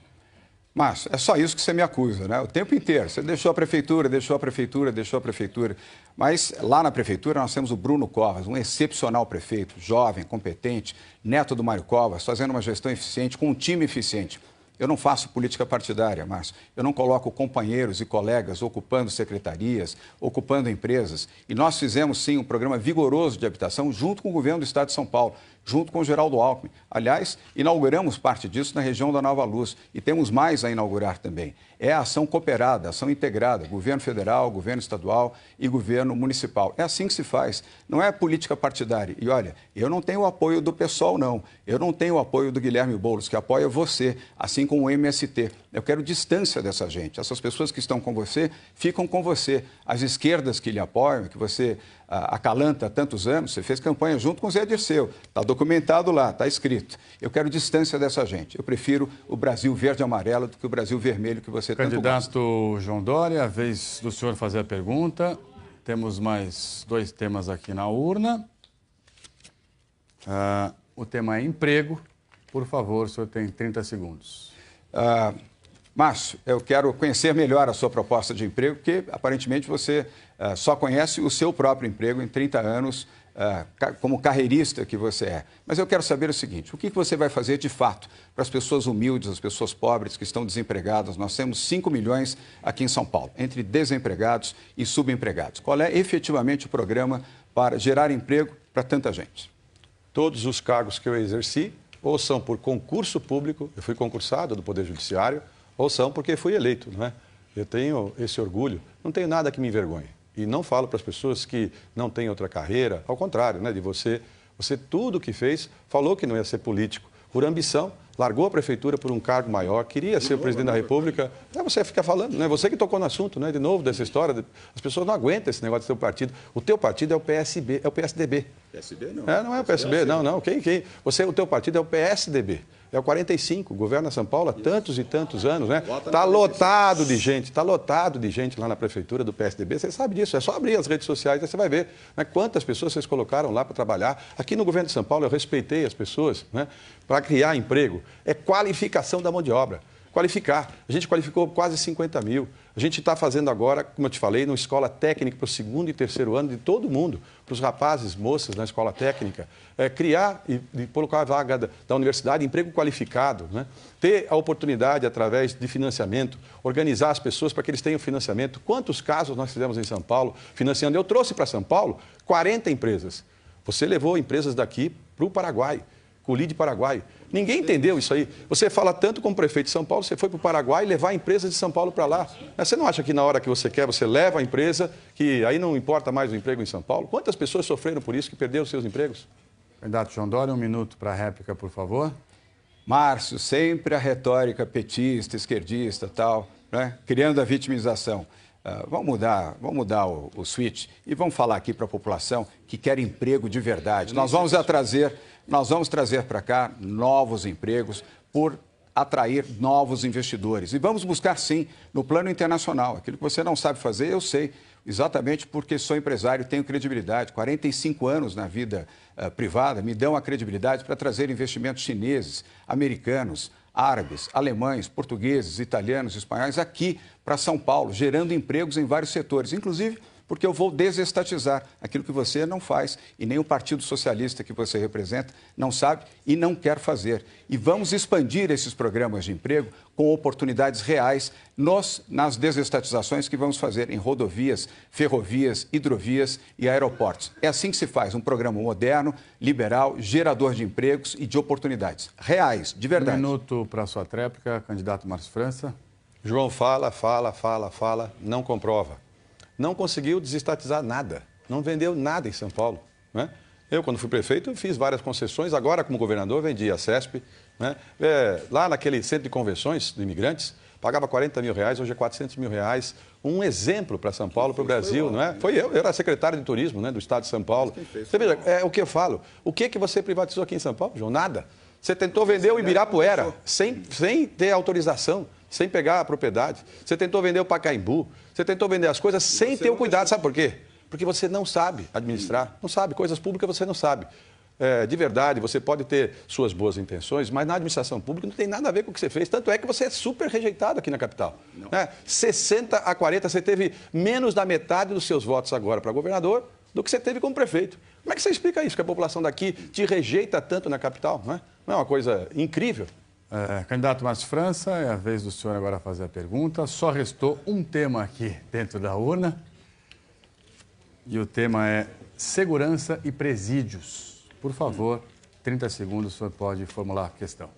Márcio, é só isso que você me acusa, né? O tempo inteiro. Você deixou a prefeitura, deixou a prefeitura, deixou a prefeitura. Mas lá na prefeitura nós temos o Bruno Covas, um excepcional prefeito, jovem, competente, neto do Mário Covas, fazendo uma gestão eficiente, com um time eficiente. Eu não faço política partidária, Márcio. Eu não coloco companheiros e colegas ocupando secretarias, ocupando empresas. E nós fizemos, sim, um programa vigoroso de habitação junto com o governo do Estado de São Paulo, junto com o Geraldo Alckmin. Aliás, inauguramos parte disso na região da Nova Luz e temos mais a inaugurar também. É a ação cooperada, ação integrada, governo federal, governo estadual e governo municipal. É assim que se faz, não é política partidária. E olha, eu não tenho o apoio do PSOL, não. Eu não tenho o apoio do Guilherme Boulos, que apoia você, assim como o MST. Eu quero distância dessa gente. Essas pessoas que estão com você, ficam com você. As esquerdas que lhe apoiam, que você acalanta há tantos anos, você fez campanha junto com o Zé Dirceu. Está documentado lá, está escrito. Eu quero distância dessa gente. Eu prefiro o Brasil verde e amarelo do que o Brasil vermelho que você tanto gosta. Candidato João Dória, a vez do senhor fazer a pergunta. Temos mais 2 temas aqui na urna. O tema é emprego. Por favor, o senhor tem 30 segundos. Márcio, eu quero conhecer melhor a sua proposta de emprego, porque aparentemente você só conhece o seu próprio emprego em 30 anos como carreirista que você é. Mas eu quero saber o seguinte, o que você vai fazer de fato para as pessoas humildes, as pessoas pobres que estão desempregadas? Nós temos 5 milhões aqui em São Paulo, entre desempregados e subempregados. Qual é efetivamente o programa para gerar emprego para tanta gente? Todos os cargos que eu exerci, ou são por concurso público, eu fui concursado do Poder Judiciário, ou são porque fui eleito, não é? Eu tenho esse orgulho, não tenho nada que me envergonhe. E não falo para as pessoas que não têm outra carreira, ao contrário, né, de você tudo que fez, falou que não ia ser político, por ambição, largou a prefeitura por um cargo maior, queria ser o presidente da República. Você fica falando, né? Você que tocou no assunto, né? De novo, dessa história. As pessoas não aguentam esse negócio do seu partido. O teu partido é o PSB, é o PSDB. PSB não. Não é o PSB, não. Quem? O teu partido é o PSDB. É o 45, governa São Paulo há tantos e tantos anos, né? Está lotado de gente lá na prefeitura do PSDB. Você sabe disso, é só abrir as redes sociais, aí você vai ver, né, quantas pessoas vocês colocaram lá para trabalhar. Aqui no governo de São Paulo eu respeitei as pessoas, né, para criar emprego. É qualificação da mão de obra. Qualificar. A gente qualificou quase 50 mil. A gente está fazendo agora, como eu te falei, uma escola técnica para o 2º e 3º ano de todo mundo, para os rapazes, moças na escola técnica, criar e colocar a vaga da universidade, emprego qualificado, né? Ter a oportunidade, através de financiamento, organizar as pessoas para que eles tenham financiamento. Quantos casos nós fizemos em São Paulo financiando? Eu trouxe para São Paulo 40 empresas. Você levou empresas daqui para o Paraguai. Colide Paraguai. Ninguém entendeu isso aí. Você fala tanto como prefeito de São Paulo, você foi para o Paraguai levar a empresa de São Paulo para lá. Você não acha que na hora que você quer, você leva a empresa, que aí não importa mais o emprego em São Paulo? Quantas pessoas sofreram por isso, que perderam seus empregos? Candidato João Dória, 1 minuto para a réplica, por favor. Márcio, sempre a retórica petista, esquerdista, tal, né? Criando a vitimização. Vamos mudar o switch e vamos falar aqui para a população que quer emprego de verdade. Nós vamos trazer para cá novos empregos por atrair novos investidores. E vamos buscar, sim, no plano internacional. Aquilo que você não sabe fazer, eu sei, exatamente porque sou empresário e tenho credibilidade. 45 anos na vida privada me dão a credibilidade para trazer investimentos chineses, americanos, árabes, alemães, portugueses, italianos, espanhóis aqui para São Paulo, gerando empregos em vários setores, inclusive porque eu vou desestatizar aquilo que você não faz e nem o Partido Socialista que você representa não sabe e não quer fazer. E vamos expandir esses programas de emprego com oportunidades reais nas desestatizações que vamos fazer em rodovias, ferrovias, hidrovias e aeroportos. É assim que se faz um programa moderno, liberal, gerador de empregos e de oportunidades reais, de verdade. 1 minuto para a sua tréplica, candidato Márcio França. João fala, não comprova. Não conseguiu desestatizar nada, não vendeu nada em São Paulo, né? Eu, quando fui prefeito, fiz várias concessões, agora como governador vendi a CESP, né? Lá naquele centro de convenções de imigrantes, pagava 40 mil reais, hoje é 400 mil reais, um exemplo para São Paulo, para o Brasil, não é? Foi eu era secretário de turismo, né, do estado de São Paulo. Você veja, é o que eu falo, o que você privatizou aqui em São Paulo, João? Nada. Você tentou vender o Ibirapuera sem ter autorização, sem pegar a propriedade. Você tentou vender o Pacaembu, você tentou vender as coisas sem ter o cuidado. Sabe por quê? Porque você não sabe administrar, não sabe, coisas públicas você não sabe. De verdade, você pode ter suas boas intenções, mas na administração pública não tem nada a ver com o que você fez. Tanto é que você é super rejeitado aqui na capital. 60 a 40, você teve menos da metade dos seus votos agora para governador do que você teve como prefeito. Como é que você explica isso, que a população daqui te rejeita tanto na capital? Não é uma coisa incrível? Candidato Márcio França, é a vez do senhor agora fazer a pergunta. Só restou um tema aqui dentro da urna. E o tema é segurança e presídios. Por favor, 30 segundos, o senhor pode formular a questão.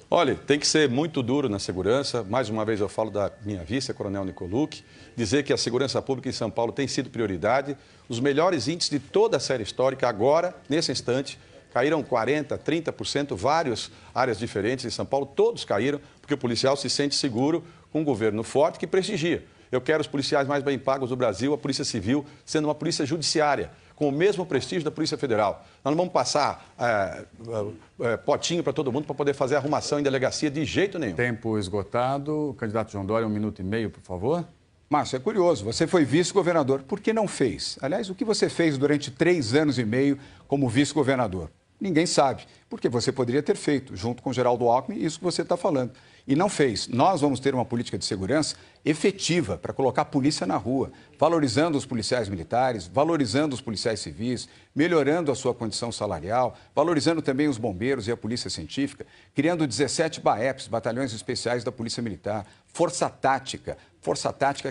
Olha, tem que ser muito duro na segurança. Mais uma vez eu falo da minha vice, Coronel Nicolucci, dizer que a segurança pública em São Paulo tem sido prioridade. Os melhores índices de toda a série histórica agora, nesse instante, caíram 40%, 30%, várias áreas diferentes em São Paulo, todos caíram, porque o policial se sente seguro com um governo forte que prestigia. Eu quero os policiais mais bem pagos do Brasil, a Polícia Civil sendo uma polícia judiciária, com o mesmo prestígio da Polícia Federal. Nós não vamos passar potinho para todo mundo para poder fazer arrumação em delegacia de jeito nenhum. Tempo esgotado. Candidato João Dória, 1 minuto e meio, por favor. Márcio, é curioso, você foi vice-governador, por que não fez? Aliás, o que você fez durante 3 anos e meio como vice-governador? Ninguém sabe, porque você poderia ter feito, junto com Geraldo Alckmin, isso que você está falando. e não fez. Nós vamos ter uma política de segurança efetiva para colocar a polícia na rua, valorizando os policiais militares, valorizando os policiais civis, melhorando a sua condição salarial, valorizando também os bombeiros e a polícia científica, criando 17 BAEPs, batalhões especiais da Polícia Militar, Força Tática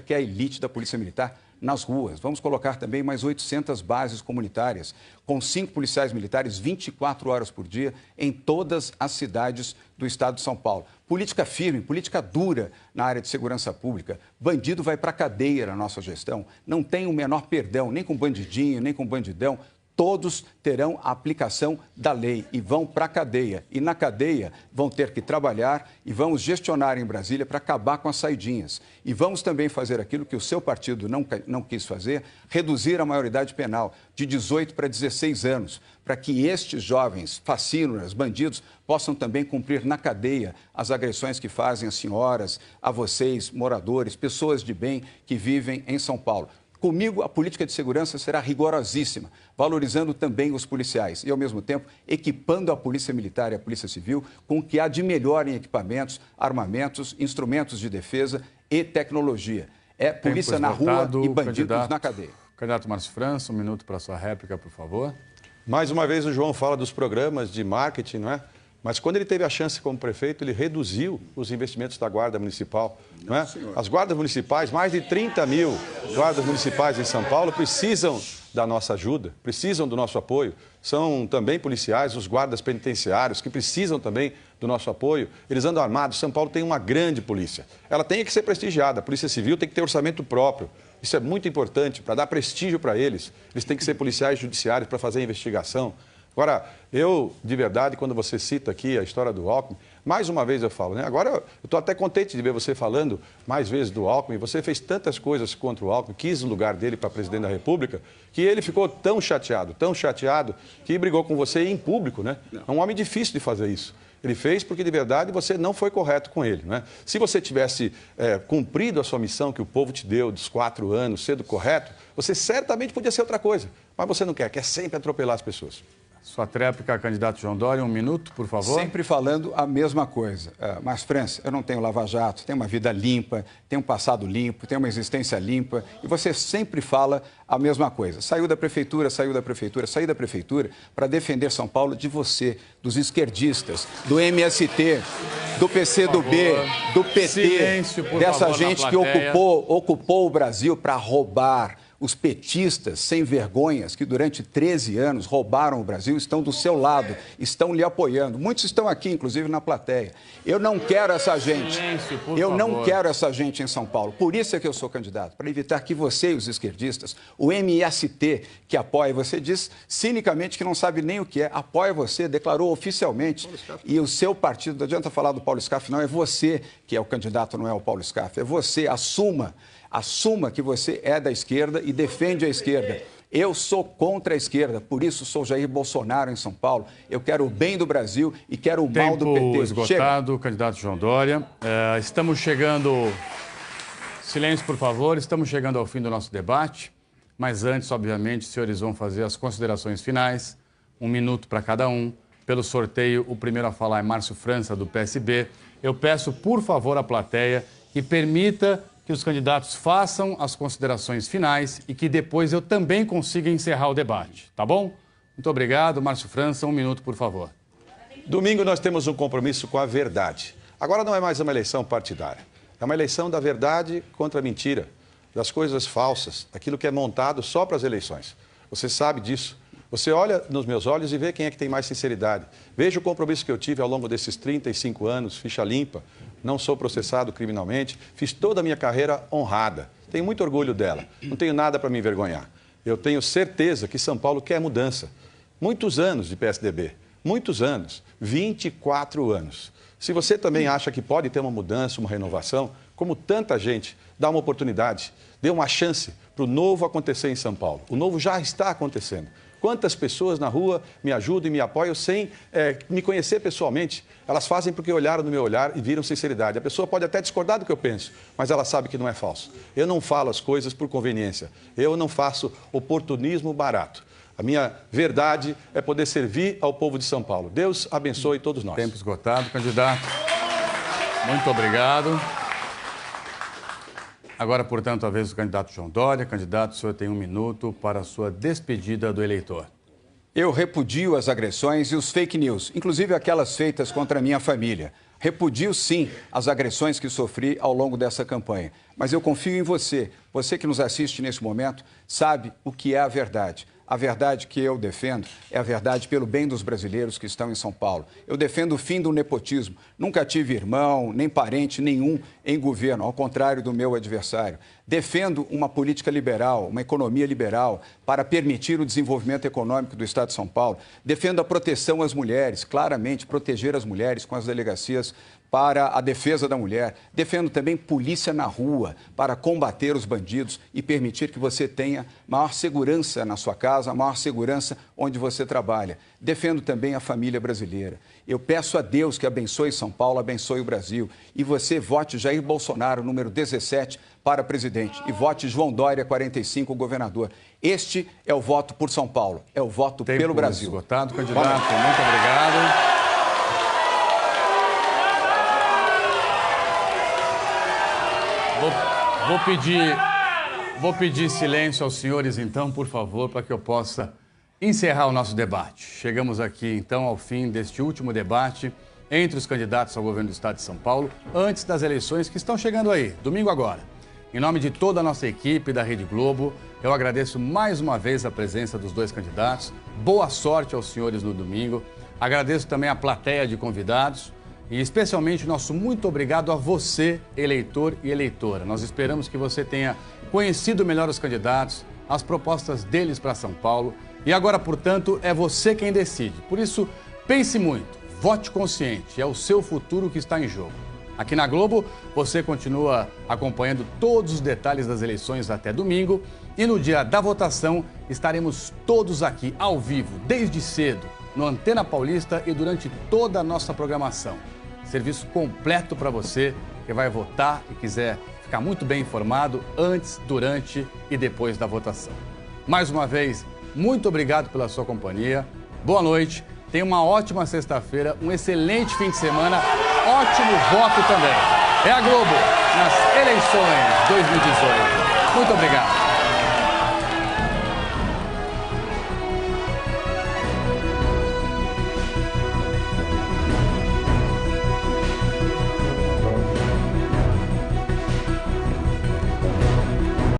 que é a elite da Polícia Militar, nas ruas. Vamos colocar também mais 800 bases comunitárias, com 5 policiais militares 24 horas por dia em todas as cidades do estado de São Paulo. Política firme, política dura na área de segurança pública. Bandido vai para a cadeia na nossa gestão. Não tem o menor perdão, nem com bandidinho, nem com bandidão. Todos terão a aplicação da lei e vão para a cadeia. E na cadeia vão ter que trabalhar e vamos gestionar em Brasília para acabar com as saidinhas. E vamos também fazer aquilo que o seu partido não quis fazer, reduzir a maioridade penal de 18 para 16 anos, para que estes jovens, facínoras, bandidos, possam também cumprir na cadeia as agressões que fazem às senhoras, a vocês, moradores, pessoas de bem que vivem em São Paulo. Comigo, a política de segurança será rigorosíssima, valorizando também os policiais e, ao mesmo tempo, equipando a Polícia Militar e a Polícia Civil com o que há de melhor em equipamentos, armamentos, instrumentos de defesa e tecnologia. É polícia na rua e bandidos na cadeia. Candidato Márcio França, 1 minuto para a sua réplica, por favor. Mais uma vez o João fala dos programas de marketing, não é? Mas quando ele teve a chance como prefeito, ele reduziu os investimentos da Guarda Municipal. Não é? As guardas municipais, mais de 30 mil guardas municipais em São Paulo, precisam da nossa ajuda, precisam do nosso apoio. São também policiais, os guardas penitenciários, que precisam também do nosso apoio. Eles andam armados. São Paulo tem uma grande polícia. Ela tem que ser prestigiada. A Polícia Civil tem que ter orçamento próprio. Isso é muito importante para dar prestígio para eles. Eles têm que ser policiais judiciários para fazer a investigação. Agora, eu, de verdade, quando você cita aqui a história do Alckmin, mais uma vez eu falo, né? Agora, eu estou até contente de ver você falando mais vezes do Alckmin. Você fez tantas coisas contra o Alckmin, quis o lugar dele para presidente da República, que ele ficou tão chateado, que brigou com você em público, né? É um homem difícil de fazer isso. Ele fez porque, de verdade, você não foi correto com ele, né? Se você tivesse cumprido a sua missão que o povo te deu dos 4 anos, sendo correto, você certamente podia ser outra coisa. Mas você não quer sempre atropelar as pessoas. Sua tréplica, candidato João Dória, 1 minuto, por favor. Sempre falando a mesma coisa. Mas, França, eu não tenho lava-jato, tenho uma vida limpa, tenho um passado limpo, tenho uma existência limpa, e você sempre fala a mesma coisa. Saiu da prefeitura para defender São Paulo de você, dos esquerdistas, do MST, do PCdoB, do PT, silêncio, dessa favor, gente que ocupou o Brasil para roubar. Os petistas sem vergonhas que durante 13 anos roubaram o Brasil estão do seu lado, estão lhe apoiando. Muitos estão aqui, inclusive, na plateia. Eu não quero essa gente. Não quero essa gente em São Paulo. Por isso é que eu sou candidato, para evitar que você e os esquerdistas, o MST, que apoia, você diz cinicamente que não sabe nem o que é, apoia você, declarou oficialmente, e o seu partido, não adianta falar do Paulo Scaff, não, é você que é o candidato, não é o Paulo Scaff, é você, assuma que você é da esquerda e defende a esquerda. Eu sou contra a esquerda, por isso sou Jair Bolsonaro em São Paulo. Eu quero o bem do Brasil e quero o mal do PT. Tempo esgotado, candidato João Dória. Estamos chegando... Silêncio, por favor. Estamos chegando ao fim do nosso debate. Mas antes, obviamente, os senhores vão fazer as considerações finais. 1 minuto para cada um. Pelo sorteio, o primeiro a falar é Márcio França, do PSB. Eu peço, por favor, à plateia que permita que os candidatos façam as considerações finais e que depois eu também consiga encerrar o debate, tá bom? Muito obrigado. Márcio França, 1 minuto, por favor. Domingo nós temos um compromisso com a verdade. Agora não é mais uma eleição partidária. É uma eleição da verdade contra a mentira, das coisas falsas, daquilo que é montado só para as eleições. Você sabe disso. Você olha nos meus olhos e vê quem é que tem mais sinceridade. Veja o compromisso que eu tive ao longo desses 35 anos, ficha limpa, não sou processado criminalmente, fiz toda a minha carreira honrada. Tenho muito orgulho dela, não tenho nada para me envergonhar. Eu tenho certeza que São Paulo quer mudança. Muitos anos de PSDB, muitos anos, 24 anos. Se você também acha que pode ter uma mudança, uma renovação, como tanta gente, dá uma oportunidade, dê uma chance para o novo acontecer em São Paulo. O novo já está acontecendo. Quantas pessoas na rua me ajudam e me apoiam sem me conhecer pessoalmente? Elas fazem porque olharam no meu olhar e viram sinceridade. A pessoa pode até discordar do que eu penso, mas ela sabe que não é falso. Eu não falo as coisas por conveniência. Eu não faço oportunismo barato. A minha verdade é poder servir ao povo de São Paulo. Deus abençoe todos nós. Tempo esgotado, candidato. Muito obrigado. Agora, portanto, a vez do candidato João Dória. Candidato, o senhor tem 1 minuto para a sua despedida do eleitor. Eu repudio as agressões e os fake news, inclusive aquelas feitas contra a minha família. Repudio, sim, as agressões que sofri ao longo dessa campanha. Mas eu confio em você. Você que nos assiste nesse momento sabe o que é a verdade. A verdade que eu defendo é a verdade pelo bem dos brasileiros que estão em São Paulo. Eu defendo o fim do nepotismo. Nunca tive irmão, nem parente nenhum em governo, ao contrário do meu adversário. Defendo uma política liberal, uma economia liberal, para permitir o desenvolvimento econômico do Estado de São Paulo. Defendo a proteção às mulheres, claramente proteger as mulheres com as delegacias para a defesa da mulher. Defendo também polícia na rua para combater os bandidos e permitir que você tenha maior segurança na sua casa, maior segurança onde você trabalha. Defendo também a família brasileira. Eu peço a Deus que abençoe São Paulo, abençoe o Brasil. E você vote Jair Bolsonaro, número 17, para presidente. E vote João Dória, 45, governador. Este é o voto por São Paulo. É o voto pelo Brasil. Esgotado, candidato. Muito obrigado. Vou pedir silêncio aos senhores, então, por favor, para que eu possa encerrar o nosso debate. Chegamos aqui, então, ao fim deste último debate entre os candidatos ao governo do Estado de São Paulo, antes das eleições que estão chegando aí, domingo agora. Em nome de toda a nossa equipe da Rede Globo, eu agradeço mais uma vez a presença dos dois candidatos. Boa sorte aos senhores no domingo. Agradeço também a plateia de convidados. E especialmente nosso muito obrigado a você, eleitor e eleitora. Nós esperamos que você tenha conhecido melhor os candidatos, as propostas deles para São Paulo. E agora, portanto, é você quem decide. Por isso, pense muito, vote consciente, é o seu futuro que está em jogo. Aqui na Globo, você continua acompanhando todos os detalhes das eleições até domingo. E no dia da votação, estaremos todos aqui, ao vivo, desde cedo, no Antena Paulista e durante toda a nossa programação. Serviço completo para você que vai votar e quiser ficar muito bem informado antes, durante e depois da votação. Mais uma vez, muito obrigado pela sua companhia. Boa noite, tenha uma ótima sexta-feira, um excelente fim de semana, ótimo voto também. É a Globo nas eleições 2018. Muito obrigado.